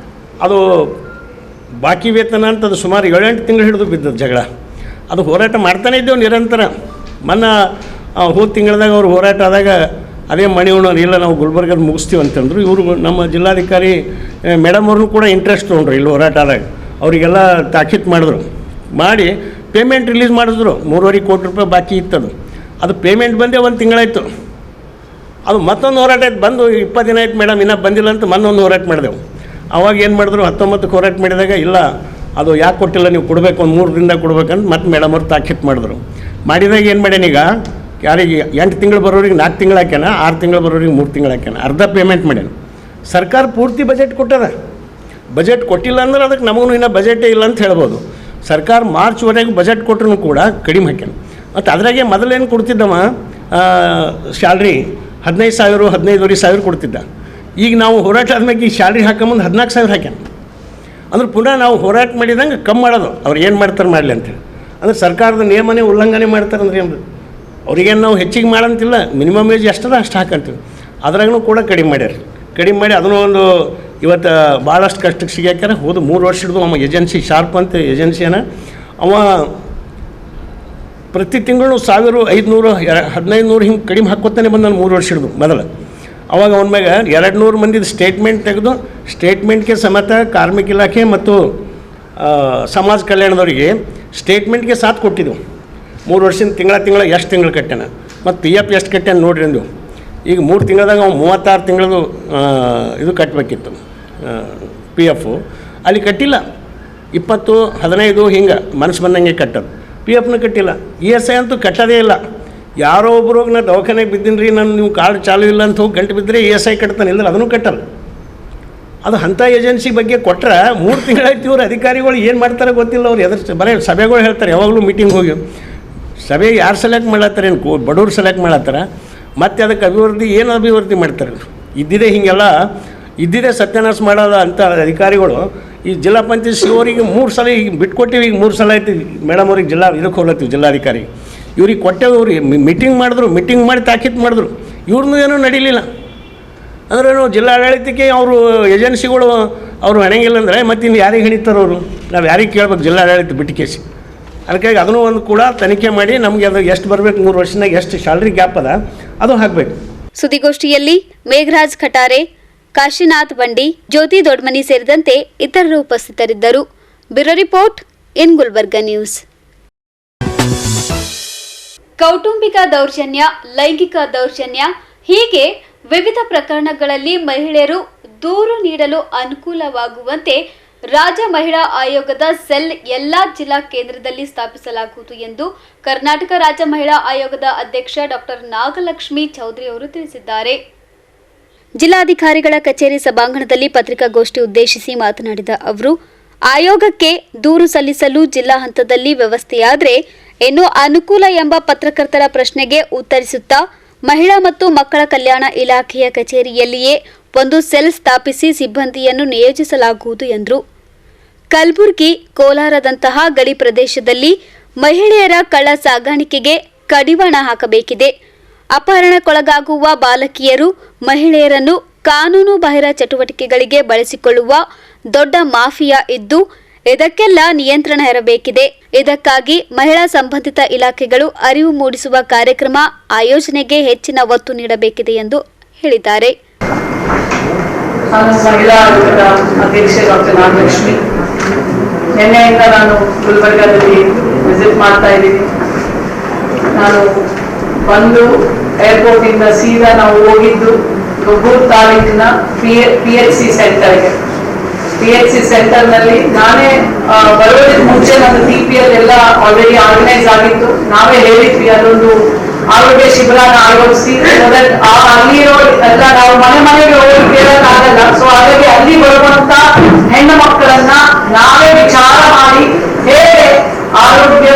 M: ಅದು ಬಾಕಿ ವೇತನ ಅಂತ ಅದು ಸುಮಾರು 7-8 ತಿಂಗಳು ಹಿಡಿದು ಬಿದ್ದದ್ದು ಜಗಳ. ಅದು ಹೋರಾಟ ಮಾಡ್ತಾನೆ ಇದ್ದೇವೆ ನಿರಂತರ. ಮೊನ್ನೆ ಹೋದ ತಿಂಗಳದಾಗ ಅವ್ರು ಹೋರಾಟ ಆದಾಗ ಅದೇ ಮಣಿಯಣ್ಣವ್ರು ಇಲ್ಲ ನಾವು ಗುಲ್ಬರ್ಗದ ಮುಗಿಸ್ತೀವಿ ಅಂತಂದರು. ಇವರು ನಮ್ಮ ಜಿಲ್ಲಾಧಿಕಾರಿ ಮೇಡಮ್ ಅವ್ರನ್ನೂ ಕೂಡ ಇಂಟ್ರೆಸ್ಟ್ ತೊಗೊಂಡ್ರು ಇಲ್ಲಿ ಹೋರಾಟ ಆದಾಗ. ಅವರಿಗೆಲ್ಲ ತಾಕೀತು ಮಾಡಿ ಪೇಮೆಂಟ್ ರಿಲೀಸ್ ಮಾಡಿದ್ರು. 3.5 ಕೋಟಿ ರೂಪಾಯಿ ಬಾಕಿ ಇತ್ತದು. ಅದು ಪೇಮೆಂಟ್ ಬಂದೇ 1 ತಿಂಗಳಾಯಿತು. ಅದು ಮತ್ತೊಂದು ಹೋರಾಟ ಆಯ್ತು, ಬಂದು 20 ದಿನ ಆಯ್ತು ಮೇಡಮ್ ಇನ್ನೂ ಬಂದಿಲ್ಲ ಅಂತ ಮತ್ತೊಂದು ಹೋರಾಟ ಮಾಡಿದೆವು. ಅವಾಗ ಏನು ಮಾಡಿದ್ರು, 19ಕ್ಕೆ ಹೋರಾಟ ಮಾಡಿದಾಗ ಇಲ್ಲ ಅದು ಯಾಕೆ ಕೊಟ್ಟಿಲ್ಲ ನೀವು ಕೊಡಬೇಕು, ಒಂದು 3 ದಿನದಾಗ ಕೊಡ್ಬೇಕಂತ ಮತ್ತೆ ಮೇಡಮ್ ಅವ್ರು ತಾಕೀತು ಮಾಡಿದಾಗ ಏನು ಮಾಡ್ಯಾನೀಗ, ಯಾರಿಗೆ 8 ತಿಂಗಳು ಬರೋರಿಗೆ 4 ತಿಂಗಳು ಹಾಕ್ಯಾನ, 6 ತಿಂಗಳು ಬರೋರಿಗೆ 3 ತಿಂಗಳು ಹಾಕ್ಯಾನ, ಅರ್ಧ ಪೇಮೆಂಟ್ ಮಾಡ್ಯಾನ. ಸರ್ಕಾರ ಪೂರ್ತಿ ಬಜೆಟ್ ಕೊಟ್ಟದ. ಬಜೆಟ್ ಕೊಟ್ಟಿಲ್ಲ ಅಂದ್ರೆ ಅದಕ್ಕೆ ನಮಗೂ ಇನ್ನೂ ಬಜೆಟೇ ಇಲ್ಲ ಅಂತ ಹೇಳ್ಬೋದು. ಸರ್ಕಾರ ಮಾರ್ಚ್ವರೆಗೆ ಬಜೆಟ್ ಕೊಟ್ಟರು ಕೂಡ ಕಡಿಮೆ ಹಾಕ್ಯಾನ. ಮತ್ತು ಅದ್ರಾಗೆ ಮೊದಲೇನು ಕೊಡ್ತಿದ್ದವ ಸ್ಯಾಲ್ರಿ 15,000 15,500 ಕೊಡ್ತಿದ್ದ. ಈಗ ನಾವು ಹೋರಾಟ ಆದ್ಮೇಲೆ ಈ ಸ್ಯಾಲ್ರಿ ಹಾಕೊಂಬಂದು 14,000 ಹಾಕ್ಯಾನ. ಅಂದ್ರೆ ಪುನಃ ನಾವು ಹೋರಾಟ ಮಾಡಿದಂಗೆ ಕಮ್ಮಿ ಮಾಡೋದು. ಅವ್ರು ಏನು ಮಾಡ್ತಾರೆ ಮಾಡಲಿ ಅಂತೇಳಿ. ಅಂದ್ರೆ ಸರ್ಕಾರದ ನಿಯಮನೇ ಉಲ್ಲಂಘನೆ ಮಾಡ್ತಾರೆ ಅಂದ್ರೆ ಏನು, ಅವ್ರಿಗೇನು ನಾವು ಹೆಚ್ಚಿಗೆ ಮಾಡಂತಿಲ್ಲ, ಮಿನಿಮಮ್ ವೇಜ್ ಎಷ್ಟದ ಅಷ್ಟು ಹಾಕಂತೀವಿ. ಅದ್ರಾಗೂ ಕೂಡ ಕಡಿಮೆ ಮಾಡಿ ಅದನ್ನು ಒಂದು ಇವತ್ತು ಭಾಳಷ್ಟು ಕಷ್ಟಕ್ಕೆ ಸಿಗಾಕ್ಯಾರ. ಹೋದ 3 ವರ್ಷ ಹಿಡಿದು ಅವ ಏಜೆನ್ಸಿ ಶಾರ್ಪ್ ಅಂತ ಏಜೆನ್ಸಿಯನ ಅವ ಪ್ರತಿ ತಿಂಗಳು 1,500 500 1,500 ಹಿಂಗೆ ಕಡಿಮೆ ಹಾಕ್ಕೊತಾನೆ ಬಂದ 3 ವರ್ಷ ಹಿಡಿದು ಮೊದಲು. ಅವಾಗ ಅವನ ಮ್ಯಾಗ 200 ಮಂದಿದು ಸ್ಟೇಟ್ಮೆಂಟ್ ತೆಗೆದು ಸ್ಟೇಟ್ಮೆಂಟ್ಗೆ ಸಮೇತ ಕಾರ್ಮಿಕ ಇಲಾಖೆ ಮತ್ತು ಸಮಾಜ ಕಲ್ಯಾಣದವರಿಗೆ ಸ್ಟೇಟ್ಮೆಂಟ್ಗೆ ಸಾಥ್ ಕೊಟ್ಟಿದ್ದೆವು. 3 ವರ್ಷದಿಂದ ತಿಂಗಳ ಎಷ್ಟು ತಿಂಗಳು ಕಟ್ಟಾನ ಮತ್ತು PF ಎಷ್ಟು ಕಟ್ಟಾನ ನೋಡ್ರಿ ಅಂದೆವು. ಈಗ 3 ತಿಂಗಳದಾಗ ಅವ್ನು 36 ತಿಂಗಳದು ಇದು ಕಟ್ಟಬೇಕಿತ್ತು PF. ಅಲ್ಲಿ ಕಟ್ಟಿಲ್ಲ. 20 15 ಹಿಂಗೆ ಮನಸ್ಸು ಬಂದಂಗೆ ಕಟ್ಟೋದು. PFನ ಕಟ್ಟಿಲ್ಲ. ESI ಅಂತೂ ಕಟ್ಟೋದೇ ಇಲ್ಲ. ಯಾರೋ ಒಬ್ಬರು ನಾ ದವಾಖಾನೆಗೆ ಬಿದ್ದೀನಿ ರೀ, ನಾನು ನೀವು ಕಾರ್ಡ್ ಚಾಲು ಇಲ್ಲ ಅಂತ ಹೋಗಿ ಗಂಟು ಬಿದ್ದರೆ ESI ಕಟ್ತಾನೆ, ಇಲ್ಲ ಅದನ್ನು ಕಟ್ಟಲ್ಲ. ಅದು ಅಂಥ ಏಜೆನ್ಸಿ ಬಗ್ಗೆ ಕೊಟ್ಟರೆ 3 ತಿಂಗಳಾಯ್ತು. ಇವ್ರು ಅಧಿಕಾರಿಗಳು ಏನು ಮಾಡ್ತಾರೆ ಗೊತ್ತಿಲ್ಲ. ಅವ್ರು ಬರೀ ಸಭೆಗಳು ಹೇಳ್ತಾರೆ, ಯಾವಾಗಲೂ ಮೀಟಿಂಗ್ ಹೋಗಿ ಸಭೆ ಯಾರು ಸೆಲೆಕ್ಟ್ ಮಾಡತ್ತಾರೆ, ಏನು ಬಡವ್ರು ಸೆಲೆಕ್ಟ್ ಮಾಡತ್ತಾರೆ. ಮತ್ತು ಅದಕ್ಕೆ ಏನು ಅಭಿವೃದ್ಧಿ ಮಾಡ್ತಾರೆ. ಇದ್ದಿದ್ದೇ ಸತ್ಯನಾಶ ಮಾಡೋದ ಅಂಥ ಅಧಿಕಾರಿಗಳು ಈ ಜಿಲ್ಲಾ ಪಂಚಾಯತ್ ಅವರಿಗೆ 3 ಸಲ ಈಗ ಬಿಟ್ಕೊಟ್ಟಿವಿ. ಈಗ 3 ಸಲ ಆಯ್ತು ಮೇಡಮ್ ಅವ್ರಿಗೆ ಇದಕ್ಕೆ ಹೋಗ್ಲತ್ತೀವಿ ಜಿಲ್ಲಾಧಿಕಾರಿ. ಇವ್ರಿಗೆ ಕೊಟ್ಟೆವು. ಅವ್ರಿಗೆ ಮೀಟಿಂಗ್ ಮಾಡಿ ತಾಕೀತು ಮಾಡಿದ್ರು. ಇವ್ರನ್ನೂ ಏನೂ ನಡೀಲಿಲ್ಲ. ಅಂದ್ರೆ ನಾವು ಜಿಲ್ಲಾಡಳಿತಕ್ಕೆ ಅವರು ಏಜೆನ್ಸಿಗಳು ಅವರು ಹೆಣಂಗಿಲ್ಲ ಅಂದರೆ ಮತ್ತೆ ಇನ್ನು ಯಾರಿಗೆ ಹೆಣಿತಾರೆ ಅವರು? ನಾವು ಯಾರಿಗೆ ಕೇಳ್ಬೇಕು ಜಿಲ್ಲಾಡಳಿತ ಬಿಟ್ಟಿಕೇಸಿ. ಅದಕ್ಕಾಗಿ ಅದನ್ನು ಒಂದು ಕೂಡ ತನಿಖೆ ಮಾಡಿ ನಮಗೆ ಅದು ಎಷ್ಟು ಬರಬೇಕು, 3 ವರ್ಷನಾಗ ಎಷ್ಟು ಸ್ಯಾಲ್ರಿ ಗ್ಯಾಪ್ ಅದ ಅದು ಹಾಕಬೇಕು.
C: ಸುದ್ದಿಗೋಷ್ಠಿಯಲ್ಲಿ ಮೇಘರಾಜ್ ಖಟಾರೆ, ಕಾಶಿನಾಥ್ ಬಂಡಿ, ಜ್ಯೋತಿ ದೊಡ್ಮನಿ ಸೇರಿದಂತೆ ಇತರರು ಉಪಸ್ಥಿತರಿದ್ದರು. Bureau report In Gulbarga news. ಕೌಟುಂಬಿಕ ದೌರ್ಜನ್ಯ, ಲೈಂಗಿಕ ದೌರ್ಜನ್ಯ ಹೀಗೆ ವಿವಿಧ ಪ್ರಕರಣಗಳಲ್ಲಿ ಮಹಿಳೆಯರು ದೂರು ನೀಡಲು ಅನುಕೂಲವಾಗುವಂತೆ ರಾಜ್ಯ ಮಹಿಳಾ ಆಯೋಗದ ಸೆಲ್ ಎಲ್ಲಾ ಜಿಲ್ಲಾ ಕೇಂದ್ರದಲ್ಲಿ ಸ್ಥಾಪಿಸಲಾಗುವುದು ಎಂದು ಕರ್ನಾಟಕ ರಾಜ್ಯ ಮಹಿಳಾ ಆಯೋಗದ ಅಧ್ಯಕ್ಷ ಡಾಕ್ಟರ್ ನಾಗಲಕ್ಷ್ಮಿ ಚೌಧರಿ ಅವರು ತಿಳಿಸಿದ್ದಾರೆ. ಜಿಲ್ಲಾಧಿಕಾರಿಗಳ ಕಚೇರಿ ಸಭಾಂಗಣದಲ್ಲಿ ಪತ್ರಿಕಾಗೋಷ್ಠಿ ಉದ್ದೇಶಿಸಿ ಮಾತನಾಡಿದ ಅವರು, ಆಯೋಗಕ್ಕೆ ದೂರು ಸಲ್ಲಿಸಲು ಜಿಲ್ಲಾ ಹಂತದಲ್ಲಿ ವ್ಯವಸ್ಥೆಯಾದರೆ ಇನ್ನು ಅನುಕೂಲ ಎಂಬ ಪತ್ರಕರ್ತರ ಪ್ರಶ್ನೆಗೆ ಉತ್ತರಿಸುತ್ತಾ ಮಹಿಳಾ ಮತ್ತು ಮಕ್ಕಳ ಕಲ್ಯಾಣ ಇಲಾಖೆಯ ಕಚೇರಿಯಲ್ಲಿಯೇ ಒಂದು ಸೆಲ್ ಸ್ಥಾಪಿಸಿ ಸಿಬ್ಬಂದಿಯನ್ನು ನಿಯೋಜಿಸಲಾಗುವುದು ಎಂದರು. ಕಲಬುರಗಿ, ಕೋಲಾರದಂತಹ ಗಡಿ ಪ್ರದೇಶದಲ್ಲಿ ಮಹಿಳೆಯರ ಕಳ್ಳ ಸಾಗಾಣಿಕೆಗೆ ಕಡಿವಾಣ ಹಾಕಬೇಕಿದೆ. ಅಪಹರಣಕ್ಕೊಳಗಾಗುವ ಬಾಲಕಿಯರು, ಮಹಿಳೆಯರನ್ನು ಕಾನೂನು ಬಾಹಿರ ಚಟುವಟಿಕೆಗಳಿಗೆ ಬಳಸಿಕೊಳ್ಳುವ ದೊಡ್ಡ ಮಾಫಿಯಾ ಇದ್ದು ಇದಕ್ಕೆಲ್ಲ ನಿಯಂತ್ರಣ ಇರಬೇಕಿದೆ. ಇದಕ್ಕಾಗಿ ಮಹಿಳಾ ಸಂಬಂಧಿತ ಇಲಾಖೆಗಳು ಅರಿವು ಮೂಡಿಸುವ ಕಾರ್ಯಕ್ರಮ ಆಯೋಜನೆಗೆ ಹೆಚ್ಚಿನ ಒತ್ತು ನೀಡಬೇಕಿದೆ ಎಂದು ಹೇಳಿದ್ದಾರೆ.
E: ನಾನು ಮಹಿಳಾ ಆಯೋಗದ ಅಧ್ಯಕ್ಷೆ ಡಾಕ್ಟರ್ ನಾಗಲಕ್ಷ್ಮಿ. ನಿನ್ನೆಯಿಂದ ನಾನು ಗುಲ್ಬರ್ಗಾದಲ್ಲಿ ವಿಸಿಟ್ ಮಾಡ್ತಾ ಇದ್ದೀನಿ. ನಾನು ಬಂದು ಏರ್ಪೋರ್ಟಿಂದ ಸೀದಾ ನಾವು ಹೋಗಿದ್ದು ಗೊಬ್ಬೂರು ತಾಲೂಕಿನ PHC ಸೆಂಟರ್ಗೆ. PHC ಸೆಂಟರ್ನಲ್ಲಿ ನಾನೇ ಬರೋದಕ್ಕೆ ಮುಂಚೆ ನನ್ನ TPL ಎಲ್ಲ ಆಲ್ರೆಡಿ ಆರ್ಗನೈಸ್ ಆಗಿತ್ತು. ನಾವೇ ಹೇಳಿದ್ವಿ ಅದೊಂದು ಆರೋಗ್ಯ ಶಿಬಿರನ ಆಯೋಜಿಸಿ ಅಲ್ಲಿರೋ ಎಲ್ಲ ನಾವು ಮನೆಗೆ ಹೋಗಿ ಕೇಳೋಕ್ಕಾಗಲ್ಲ. ಸೊ ಹಾಗಾಗಿ ಅಲ್ಲಿ ಬರುವಂತ ಹೆಣ್ಣು ಮಕ್ಕಳನ್ನ ನಾವೇ ವಿಚಾರ ಮಾಡಿ ಹೇಗೆ ಆರೋಗ್ಯ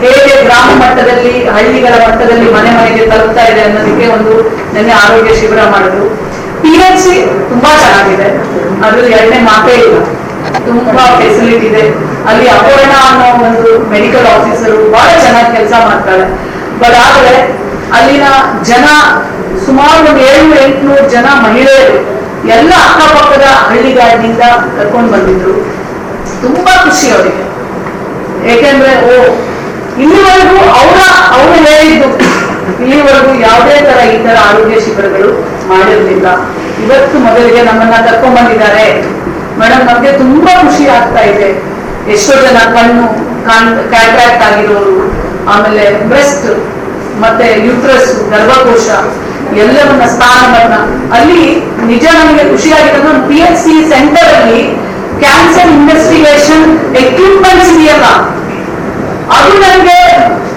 E: ಹೇಗೆ ಗ್ರಾಮ ಮಟ್ಟದಲ್ಲಿ, ಹಳ್ಳಿಗಳ ಮಟ್ಟದಲ್ಲಿ ಮನೆಗೆ ತಲುಪ್ತಾ ಇದೆ ಅನ್ನೋದಕ್ಕೆ ಒಂದು ನಿನ್ನೆ ಆರೋಗ್ಯ ಶಿಬಿರ ಮಾಡಿದ್ರು. PHC ತುಂಬಾ ಚೆನ್ನಾಗಿದೆ, ಅದ್ರಲ್ಲಿ ಎರಡನೇ ಮಾತೇ ಇಲ್ಲ. ತುಂಬಾ ಫೆಸಿಲಿಟಿ ಇದೆ ಅಲ್ಲಿ. ಅಪರ್ಣ ಅನ್ನೋ ಒಂದು ಮೆಡಿಕಲ್ ಆಫೀಸರು ಬಹಳ ಚೆನ್ನಾಗಿ ಕೆಲಸ ಮಾಡ್ತಾರೆ. ಬಟ್ ಆದ್ರೆ ಅಲ್ಲಿನ ಜನ ಸುಮಾರು 700-800 ಜನ ಮಹಿಳೆಯರು ಎಲ್ಲ ಅಕ್ಕಪಕ್ಕದ ಹಳ್ಳಿಗಾಡಿನಿಂದ ಕರ್ಕೊಂಡು ಬಂದಿದ್ರು. ತುಂಬಾ ಖುಷಿ ಅವರಿಗೆ. ಏಕೆಂದ್ರೆ ಇಲ್ಲಿವರೆಗೂ ಅವರು ಹೇಳಿದ್ದು ಇಲ್ಲಿವರೆಗೂ ಯಾವುದೇ ತರ ಈ ತರ ಆರೋಗ್ಯ ಶಿಬಿರಗಳು ಮಾಡಿರಲಿಲ್ಲ. ಇವತ್ತು ಮೊದಲಿಗೆ ನಮ್ಮನ್ನ ಕರ್ಕೊಂಡ್ ಬಂದಿದ್ದಾರೆ ಮೇಡಮ್. ನಮ್ಗೆ ತುಂಬಾ ಖುಷಿ ಆಗ್ತಾ ಇದೆ. ಎಷ್ಟೋ ಜನ ಕಣ್ಣು ಕ್ಯಾಟ್ರಾಕ್ಟ್ ಆಗಿರೋರು, ಆಮೇಲೆ ಬ್ರೆಸ್ಟ್ ಮತ್ತೆ ಯೂಟ್ರಸ್, ಗರ್ಭಕೋಶ ಎಲ್ಲವನ್ನ ಸ್ಥಾನವನ್ನ ಅಲ್ಲಿ ನಿಜ ನಮಗೆ ಖುಷಿಯಾಗಿರೋದು. PHC ಸೆಂಟರ್ ಅಲ್ಲಿ ಕ್ಯಾನ್ಸರ್ ಇನ್ವೆಸ್ಟಿಗೇಷನ್ ಎಕ್ವಿಪ್ಮೆಂಟ್ಸ್ ಇದೆಯಲ್ಲ, ಅದು ನನಗೆ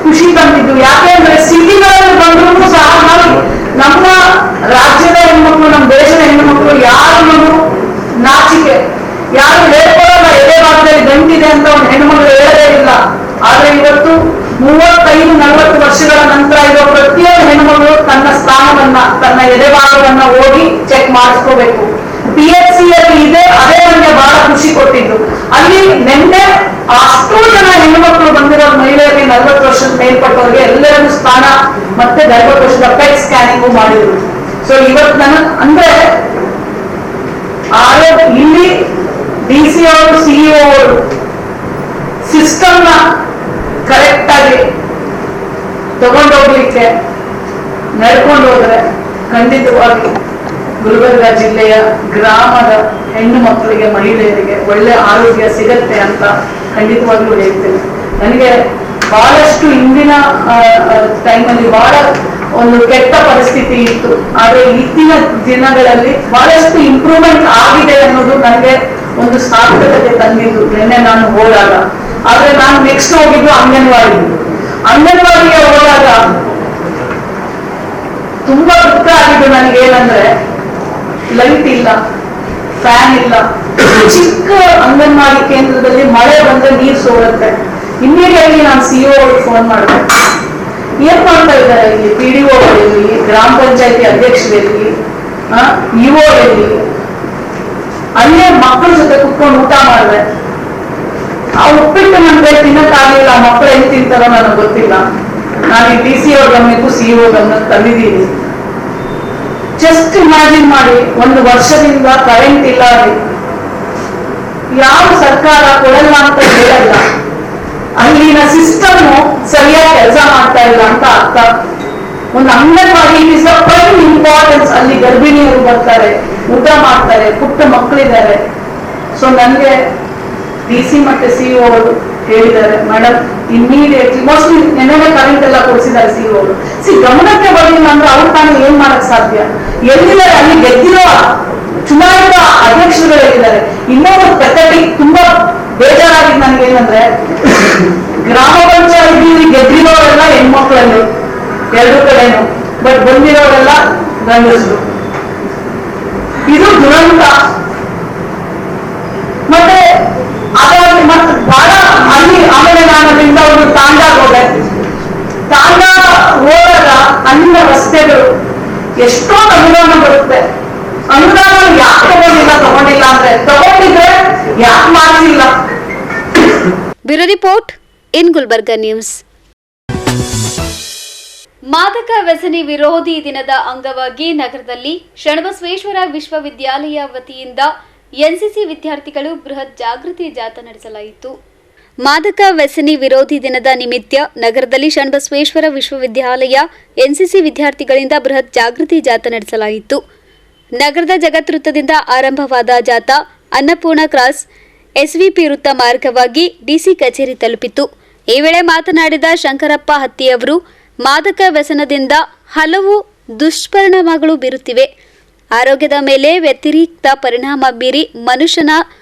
E: ಖುಷಿ ತಂದಿದ್ದು. ಯಾಕೆಂದ್ರೆ ಸಿಟಿಗಳಲ್ಲಿ ಬಂದ್ರು ಸಹ ನಾವು ನಮ್ಮ ರಾಜ್ಯದ ಹೆಣ್ಮಕ್ಳು, ನಮ್ಮ ದೇಶದ ಹೆಣ್ಮಕ್ಳು ಯಾರು ನಾಚಿಕೆ, ಯಾರು ಹೇಳ್ಕೊಳ್ಳಲ್ಲ ಎದೆ ಭಾಗದಲ್ಲಿ ಗಂಟಿದೆ ಅಂತ ಒಂದು ಹೆಣ್ಮಕ್ಳು ಹೇಳದೇ ಇಲ್ಲ. ಆದ್ರೆ ಇವತ್ತು 35-40 ವರ್ಷಗಳ ನಂತರ ಇರೋ ಪ್ರತಿಯೊಂದು ಹೆಣ್ಮಗಳು ತನ್ನ ಸ್ಥಾನವನ್ನ, ತನ್ನ ಎದೆ ಭಾಗವನ್ನ ಹೋಗಿ ಚೆಕ್ ಮಾಡಿಸ್ಕೋಬೇಕು. PHC ಅಲ್ಲಿ ಇದೆ, ಅದೇ ನನಗೆ ಬಹಳ ಖುಷಿ ಕೊಟ್ಟಿದ್ದು. ಅಲ್ಲಿ ನಿನ್ನೆ ಅಷ್ಟೂ ಜನ ಹೆಣ್ಣುಮಕ್ಕಳು ಬಂದಿರೋ ಮಹಿಳೆಯರಿಗೆ 40 ವರ್ಷದ ಮೇಲ್ಪಟ್ಟವರಿಗೆ ಎಲ್ಲರಿಗೂ ಸ್ಥಾನ ಮತ್ತೆ ಗರ್ಭಕೋಶದ ಪೆಟ್ ಸ್ಕ್ಯಾನಿಂಗು ಮಾಡಿದ್ರು. ಸೊ ಇವತ್ತು ಅಂದ್ರೆ ಇಲ್ಲಿ DC ಅವರು, CEO ಅವರು ಸಿಸ್ಟಮ್ ನ ಕರೆಕ್ಟ್ ಆಗಿ ತಗೊಂಡೋಗ್ಲಿಕ್ಕೆ ನಡ್ಕೊಂಡು ಹೋದ್ರೆ ಖಂಡಿತವಾಗಿ ಗುಲ್ಬರ್ಗಾ ಜಿಲ್ಲೆಯ ಗ್ರಾಮದ ಹೆಣ್ಣು ಮಕ್ಕಳಿಗೆ, ಮಹಿಳೆಯರಿಗೆ ಒಳ್ಳೆ ಆರೋಗ್ಯ ಸಿಗತ್ತೆ ಅಂತ ಖಂಡಿತವಾಗ್ಲೂ ಹೇಳ್ತೇನೆ. ನನಗೆ ಬಹಳಷ್ಟು ಹಿಂದಿನ ಟೈಮಲ್ಲಿ ಬಹಳ ಒಂದು ಕೆಟ್ಟ ಪರಿಸ್ಥಿತಿ ಇತ್ತು. ಆದ್ರೆ ಇತ್ತಿನ ದಿನಗಳಲ್ಲಿ ಬಹಳಷ್ಟು ಇಂಪ್ರೂವ್ಮೆಂಟ್ ಆಗಿದೆ ಅನ್ನೋದು ನನಗೆ ಒಂದು ಸಾರ್ಥಕತೆ ತಂದಿದ್ದು ನಿನ್ನೆ ನಾನು ಹೋದಾಗ. ಆದ್ರೆ ನಾನು ನೆಕ್ಸ್ಟ್ ಹೋಗಿದ್ದು ಅಂಗನವಾಡಿಗೆ ಹೋದಾಗ ತುಂಬಾ ದುಃಖ ಆಗಿದ್ದು ನನಗೆ. ಏನಂದ್ರೆ ಲೈಟ್ ಇಲ್ಲ, ಫ್ಯಾನ್ ಇಲ್ಲ. ಚಿಕ್ಕ ಅಂಗನವಾಡಿ ಕೇಂದ್ರದಲ್ಲಿ ಮಳೆ ಬಂದ್ರೆ ನೀರು ಸೋರುತ್ತೆ. ಇಮ್ಮಿಡಿಯೇಟ್ಲಿ ನಾನು CEO ಅವ್ರಿಗೆ ಫೋನ್ ಮಾಡಿದೆ. ಏನ್ ಮಾಡ್ತಾ ಇದ್ದಾರೆ ಇಲ್ಲಿ PDO ಎಲ್ಲಿ, ಗ್ರಾಮ ಪಂಚಾಯತಿ ಅಧ್ಯಕ್ಷರಲ್ಲಿ, EO ಎಲ್ಲಿ, ಅಲ್ಲೇ ಮಕ್ಕಳ ಜೊತೆ ಕುತ್ಕೊಂಡು ಊಟ ಮಾಡಿದೆ. ಆ ಉಪ್ಪಿಟ್ಟು ನನ್ಗೆ ತಿನ್ನಕ್ಕಾಗಲಿಲ್ಲ. ಮಕ್ಕಳು ಹೆಂಗ್ ತಿಂತಾರೋ ನನಗೆ ಗೊತ್ತಿಲ್ಲ. ನಾನು ಈ DC ಅವ್ರ ಗಮನಕ್ಕೂ CEO ಗಮನಕ್ಕೆ ತಂದಿದ್ದೀನಿ. ಜಸ್ಟ್ ಇಮ್ಯಾಜಿನ್ ಮಾಡಿ, 1 ವರ್ಷದಿಂದ ಕರೆಂಟ್ ಇಲ್ಲ. ಯಾವ ಸರ್ಕಾರ ಕೊಡಲ್ಲ ಅಂತ ಹೇಳಲ್ಲ, ಅಲ್ಲಿನ ಸಿಸ್ಟಮ್ ಸರಿಯಾಗಿ ಕೆಲಸ ಮಾಡ್ತಾ ಇಲ್ಲ ಅಂತ ಅರ್ಥ. ಒಂದು anganwadi it is the prime importance. ಅಲ್ಲಿ ಗರ್ಭಿಣಿಯರು ಬರ್ತಾರೆ, ಊಟ ಮಾಡ್ತಾರೆ, ಪುಟ್ಟ ಮಕ್ಕಳಿದ್ದಾರೆ. ಸೊ ನನಗೆ DC ಮತ್ತೆ CEO ಅವರು ಹೇಳಿದ್ದಾರೆ, ಮೇಡಮ್ ಇಮ್ಮಿಡಿಯೇಟ್ಲಿ ಮೋಸ್ಟ್ಲಿ ನೆನ್ನೆ ಕರೆಂಟ್ ಎಲ್ಲ ಕೊಡಿಸಿದ್ದಾರೆ CEO ಅವರು. ಗಮನಕ್ಕೆ ಬರಲಿಲ್ಲ ಅಂದ್ರೆ ಅವ್ರು ತಾನು ಏನ್ ಮಾಡಕ್ ಸಾಧ್ಯ? ಎಲ್ಲಿದ್ದಾರೆ ಅಲ್ಲಿ ಗೆದ್ದಿರೋ ಚುನಾಯಿತ ಅಧ್ಯಕ್ಷರುಗಳಿದ್ದಾರೆ. ಇನ್ನೊಂದು ಪೆಥೆಟಿಕ್ ತುಂಬಾ ಬೇಜಾರಾಗಿದ್ದು ನನಗೆ ಏನಂದ್ರೆ, ಗ್ರಾಮ ಪಂಚಾಯತಿ ಗೆದ್ದಿರೋರೆಲ್ಲ ಹೆಣ್ಮಕ್ಳಲ್ಲಿ ಎರಡು ಕಡೆನು, ಬಟ್ ಬಂದಿರೋರೆಲ್ಲ ಗಂಡಸರು. ಇದು ದುರಂತ. ಮತ್ತೆ ಅದಾಗಿ ಮತ್ತೆ ಬಹಳ ಅಲ್ಲಿ ಆಮೇಲೆ ನಾನು ಅದರಿಂದ ಒಂದು ತಾಂಡಾಗ ಹೋದೆ. ತಾಂಡ ಹೋದಾಗ ಅಲ್ಲಿನ ರಸ್ತೆಗಳು ಎಷ್ಟೊಂದು ಅನುದಾನ ಬರುತ್ತೆ. ಅನುದಾನ ಯಾಕೆ ತಗೊಂಡಿಲ್ಲ ಅಂದ್ರೆ ತಗೊಂಡಿದ್ರೆ ಯಾಕೆ ಮಾಡಿಲ್ಲ.
C: Bureau report In Gulbarga news. ಮಾದಕ ವ್ಯಸನಿ ವಿರೋಧಿ ದಿನದ ಅಂಗವಾಗಿ ನಗರದಲ್ಲಿ ಶರಣಬಸವೇಶ್ವರ ವಿಶ್ವವಿದ್ಯಾಲಯ ವತಿಯಿಂದ ಎನ್ಸಿಸಿ ವಿದ್ಯಾರ್ಥಿಗಳು ಬೃಹತ್ ಜಾಗೃತಿ ಜಾಥಾ ನಡೆಸಲಾಯಿತು. ಮಾದಕ ವ್ಯಸನಿ ವಿರೋಧಿ ದಿನದ ನಿಮಿತ್ತ ನಗರದಲ್ಲಿ ಶರಣಬಸವೇಶ್ವರ ವಿಶ್ವವಿದ್ಯಾಲಯ ಎನ್ಸಿಸಿ ವಿದ್ಯಾರ್ಥಿಗಳಿಂದ ಬೃಹತ್ ಜಾಗೃತಿ ಜಾಥಾ ನಡೆಸಲಾಯಿತು. ನಗರದ ಜಗತ್ ವೃತ್ತದಿಂದ ಆರಂಭವಾದ ಜಾಥಾ ಅನ್ನಪೂರ್ಣ ಕ್ರಾಸ್ ಎಸ್ವಿಪಿ ವೃತ್ತ ಮಾರ್ಗವಾಗಿ ಡಿಸಿ ಕಚೇರಿ ತಲುಪಿತು. ಈ ವೇಳೆ ಮಾತನಾಡಿದ ಶಂಕರಪ್ಪ ಹತ್ತಿಯವರು, ಮಾದಕ ವ್ಯಸನದಿಂದ ಹಲವು ದುಷ್ಪರಿಣಾಮಗಳು ಬೀರುತ್ತಿವೆ. ಆರೋಗ್ಯದ ಮೇಲೆ ವ್ಯತಿರಿಕ್ತ ಪರಿಣಾಮ ಬೀರಿ ಮನುಷ್ಯನ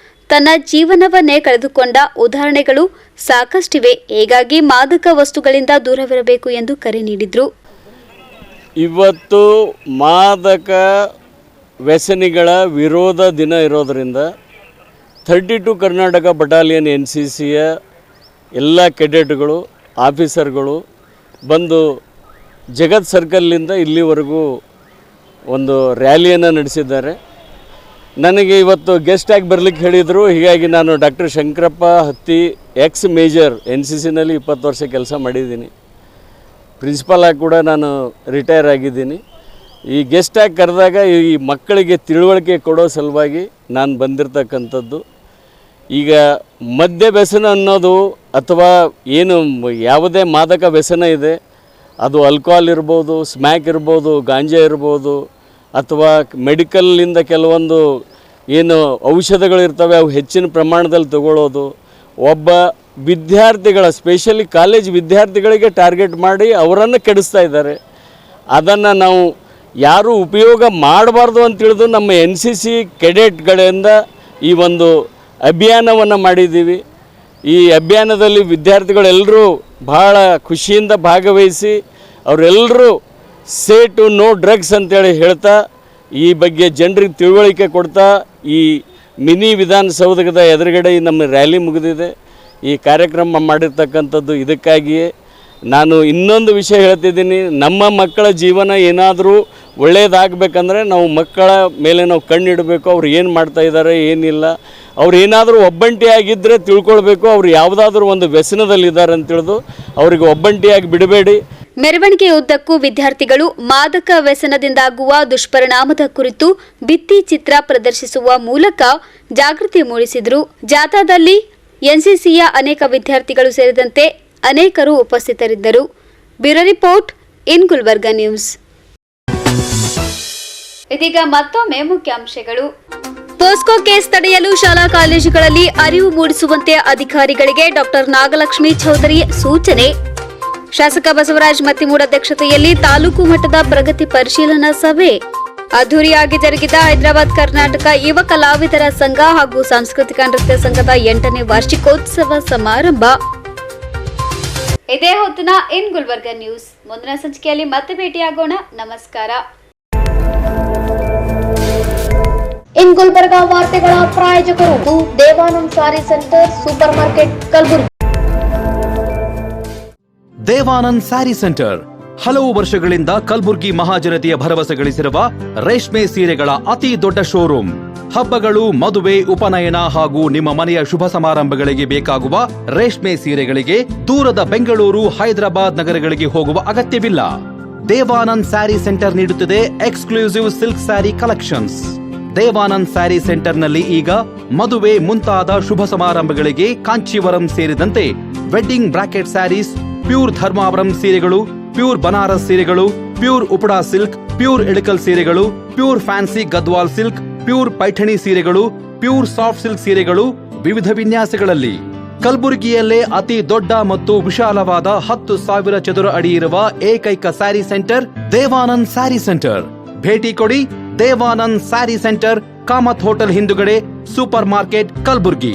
C: ತನ್ನ ಜೀವನವನ್ನೇ ಕಳೆದುಕೊಂಡ ಉದಾಹರಣೆಗಳು ಸಾಕಷ್ಟಿವೆ. ಹೀಗಾಗಿ ಮಾದಕ ವಸ್ತುಗಳಿಂದ ದೂರವಿರಬೇಕು ಎಂದು ಕರೆ ನೀಡಿದರು.
N: ಇವತ್ತು ಮಾದಕ ವ್ಯಸನಿಗಳ ವಿರೋಧ ದಿನ ಇರೋದರಿಂದ 32 ಕರ್ನಾಟಕ ಬಟಾಲಿಯನ್ NCCಯ ಎಲ್ಲ ಕೆಡೆಟ್ಗಳು ಆಫೀಸರ್ಗಳು ಬಂದು ಜಗತ್ ಸರ್ಕಲ್ನಿಂದ ಇಲ್ಲಿವರೆಗೂ ಒಂದು ರ್ಯಾಲಿಯನ್ನು ನಡೆಸಿದ್ದಾರೆ. ನನಗೆ ಇವತ್ತು ಗೆಸ್ಟ್ ಆಗಿ ಬರಲಿಕ್ಕೆ ಹೇಳಿದರು. ಹೀಗಾಗಿ ನಾನು ಡಾಕ್ಟರ್ ಶಂಕರಪ್ಪ ಹತ್ತಿ ಎಕ್ಸ್ ಮೇಜರ್ NCCನಲ್ಲಿ 20 ವರ್ಷ ಕೆಲಸ ಮಾಡಿದ್ದೀನಿ. ಪ್ರಿನ್ಸಿಪಾಲ್ ಆಗಿ ಕೂಡ ನಾನು ರಿಟೈರ್ ಆಗಿದ್ದೀನಿ. ಈ ಗೆಸ್ಟ್ ಆಗಿ ಕರೆದಾಗ ಈ ಮಕ್ಕಳಿಗೆ ತಿಳುವಳಿಕೆ ಕೊಡೋ ಸಲುವಾಗಿ ನಾನು ಬಂದಿರತಕ್ಕಂಥದ್ದು. ಈಗ ಮದ್ಯ ವ್ಯಸನ ಅನ್ನೋದು ಅಥವಾ ಏನು ಯಾವುದೇ ಮಾದಕ ವ್ಯಸನ ಇದೆ, ಅದು ಆಲ್ಕೋಹಾಲ್ ಇರ್ಬೋದು, ಸ್ಮ್ಯಾಕ್ ಇರ್ಬೋದು, ಗಾಂಜಾ ಇರ್ಬೋದು, ಅಥವಾ ಮೆಡಿಕಲ್ಲಿಂದ ಕೆಲವೊಂದು ಏನು ಔಷಧಗಳಿರ್ತವೆ ಅವು ಹೆಚ್ಚಿನ ಪ್ರಮಾಣದಲ್ಲಿ ತಗೊಳ್ಳೋದು, ಒಬ್ಬ ವಿದ್ಯಾರ್ಥಿಗಳ ಸ್ಪೆಷಲಿ ಕಾಲೇಜ್ ವಿದ್ಯಾರ್ಥಿಗಳಿಗೆ ಟಾರ್ಗೆಟ್ ಮಾಡಿ ಅವರನ್ನು ಕೆಡಿಸ್ತಾ ಇದ್ದಾರೆ. ಅದನ್ನು ನಾವು ಯಾರೂ ಉಪಯೋಗ ಮಾಡಬಾರ್ದು ಅಂತ ತಿಳಿದು ನಮ್ಮ NCC ಕೆಡೆಟ್ಗಳಿಂದ ಈ ಒಂದು ಅಭಿಯಾನವನ್ನು ಮಾಡಿದ್ದೀವಿ. ಈ ಅಭಿಯಾನದಲ್ಲಿ ವಿದ್ಯಾರ್ಥಿಗಳೆಲ್ಲರೂ ಭಾಳ ಖುಷಿಯಿಂದ ಭಾಗವಹಿಸಿ ಅವರೆಲ್ಲರೂ ಸೇ ಟು ನೋ ಡ್ರಗ್ಸ್ ಅಂತೇಳಿ ಹೇಳ್ತಾ ಈ ಬಗ್ಗೆ ಜನರಿಗೆ ತಿಳುವಳಿಕೆ ಕೊಡ್ತಾ ಈ ಮಿನಿ ವಿಧಾನಸೌಧದ ಎದುರುಗಡೆ ನಮ್ಮ ರ್ಯಾಲಿ ಮುಗಿದಿದೆ. ಈ ಕಾರ್ಯಕ್ರಮ ಮಾಡಿರ್ತಕ್ಕಂಥದ್ದು ಇದಕ್ಕಾಗಿಯೇ. ನಾನು ಇನ್ನೊಂದು ವಿಷಯ ಹೇಳ್ತಿದ್ದೀನಿ, ನಮ್ಮ ಮಕ್ಕಳ ಜೀವನ ಏನಾದರೂ ಒಳ್ಳೆಯದಾಗಬೇಕಂದ್ರೆ ನಾವು ಮಕ್ಕಳ ಮೇಲೆ ನಾವು ಕಣ್ಣಿಡಬೇಕು. ಅವ್ರು ಏನು ಮಾಡ್ತಾ ಇದ್ದಾರೆ ಏನಿಲ್ಲ, ಅವ್ರು ಏನಾದರೂ ಒಬ್ಬಂಟಿಯಾಗಿದ್ದರೆ ತಿಳ್ಕೊಳ್ಬೇಕು ಅವ್ರು ಯಾವುದಾದ್ರೂ ಒಂದು ವ್ಯಸನದಲ್ಲಿದ್ದಾರೆ ಅಂತ ತಿಳಿದು ಅವರಿಗೆ ಒಬ್ಬಂಟಿಯಾಗಿ ಬಿಡಬೇಡಿ.
C: ಮೆರವಣಿಗೆ ಉದ್ದಕ್ಕೂ ವಿದ್ಯಾರ್ಥಿಗಳು ಮಾದಕ ವ್ಯಸನದಿಂದಾಗುವ ದುಷ್ಪರಿಣಾಮದ ಕುರಿತು ಭಿತ್ತಿ ಚಿತ್ರ ಪ್ರದರ್ಶಿಸುವ ಮೂಲಕ ಜಾಗೃತಿ ಮೂಡಿಸಿದರು. ಜಾಥಾದಲ್ಲಿ ಎನ್ಸಿಸಿಯ ಅನೇಕ ವಿದ್ಯಾರ್ಥಿಗಳು ಸೇರಿದಂತೆ ಅನೇಕರು ಉಪಸ್ಥಿತರಿದ್ದರು. Bureau report In Gulbarga news. ಇದೀಗ ಮತ್ತೊಮ್ಮೆ ಮುಖ್ಯಾಂಶಗಳು. ಪೋಸ್ಕೋ ಕೇಸ್ ತಡೆಯಲು ಶಾಲಾ ಕಾಲೇಜುಗಳಲ್ಲಿ ಅರಿವು ಮೂಡಿಸುವಂತೆ ಅಧಿಕಾರಿಗಳಿಗೆ ಡಾಕ್ಟರ್ ನಾಗಲಕ್ಷ್ಮಿ ಚೌಧರಿ ಸೂಚನೆ. ಶಾಸಕ ಬಸವರಾಜ ಮತ್ತಿಮೂಡ ಅಧ್ಯಕ್ಷತೆಯಲ್ಲಿ ತಾಲೂಕು ಮಟ್ಟದ ಪ್ರಗತಿ ಪರಿಶೀಲನಾ ಸಭೆ. ಅದ್ದೂರಿಯಾಗಿ ಜರುಗಿದ ಹೈದರಾಬಾದ್ ಕರ್ನಾಟಕ ಯುವ ಕಲಾವಿದರ ಸಂಘ ಹಾಗೂ ಸಾಂಸ್ಕೃತಿಕ ನೃತ್ಯ ಸಂಘದ 8ನೇ ವಾರ್ಷಿಕೋತ್ಸವ ಸಮಾರಂಭ. ಇದೇ ಹೊತ್ತಿನ ಇನ್ ಗುಲ್ಬರ್ಗಾ ನ್ಯೂಸ್. ಮುಂದಿನ ಸಂಚಿಕೆಯಲ್ಲಿ ಮತ್ತೆ ಭೇಟಿಯಾಗೋಣ. ನಮಸ್ಕಾರ.
A: ಇನ್ ಗುಲ್ಬರ್ಗಾ ವಾರ್ತೆಗಳ ಪ್ರಾಯೋಜಕರು Devanand sari centre super market Kalaburagi.
B: Devanand sari centre ಹಲವು ವರ್ಷಗಳಿಂದ ಕಲಬುರ್ಗಿ ಮಹಾಜನತೆಯ ಭರವಸೆ ಗಳಿಸಿರುವ ರೇಷ್ಮೆ ಸೀರೆಗಳ ಅತಿ ದೊಡ್ಡ ಶೋರೂಮ್. ಹಬ್ಬಗಳು, ಮದುವೆ, ಉಪನಯನ ಹಾಗೂ ನಿಮ್ಮ ಮನೆಯ ಶುಭ ಸಮಾರಂಭಗಳಿಗೆ ಬೇಕಾಗುವ ರೇಷ್ಮೆ ಸೀರೆಗಳಿಗೆ ದೂರದ ಬೆಂಗಳೂರು, ಹೈದರಾಬಾದ್ ನಗರಗಳಿಗೆ ಹೋಗುವ ಅಗತ್ಯವಿಲ್ಲ. ದೇವಾನಂದ್ ಸ್ಯಾರಿ ಸೆಂಟರ್ ನೀಡುತ್ತಿದೆ exclusive silk sari collections. Devanand sari ಸೆಂಟರ್ನಲ್ಲಿ ಈಗ ಮದುವೆ ಮುಂತಾದ ಶುಭ ಸಮಾರಂಭಗಳಿಗೆ ಕಾಂಚೀವರಂ ಸೇರಿದಂತೆ wedding brocade saris, pure Dharmavaram ಸೀರೆಗಳು, ಪ್ಯೂರ್ ಬನಾರಸ್ ಸೀರೆಗಳು, pure Uppada silk, pure Ilkal ಸೀರೆಗಳು, pure fancy Gadwal silk, pure Paithani ಸೀರೆಗಳು, ಪ್ಯೂರ್ ಸಾಫ್ಟ್ ಸಿಲ್ಕ್ ಸೀರೆಗಳು, ವಿವಿಧ ವಿನ್ಯಾಸಗಳಲ್ಲಿ. ಕಲಬುರಗಿಯಲ್ಲೇ ಅತಿ ದೊಡ್ಡ ಮತ್ತು ವಿಶಾಲವಾದ 10,000 ಚದುರ ಅಡಿ ಇರುವ ಏಕೈಕ ಸ್ಯಾರಿ ಸೆಂಟರ್ ದೇವಾನಂದ್ ಸ್ಯಾರಿ ಸೆಂಟರ್. ಭೇಟಿ ಕೊಡಿ ದೇವಾನಂದ್ ಸ್ಯಾರಿ ಸೆಂಟರ್, ಕಾಮತ್ ಹೋಟೆಲ್ ಹಿಂದುಗಡೆ, ಸೂಪರ್ ಮಾರ್ಕೆಟ್, ಕಲಬುರಗಿ.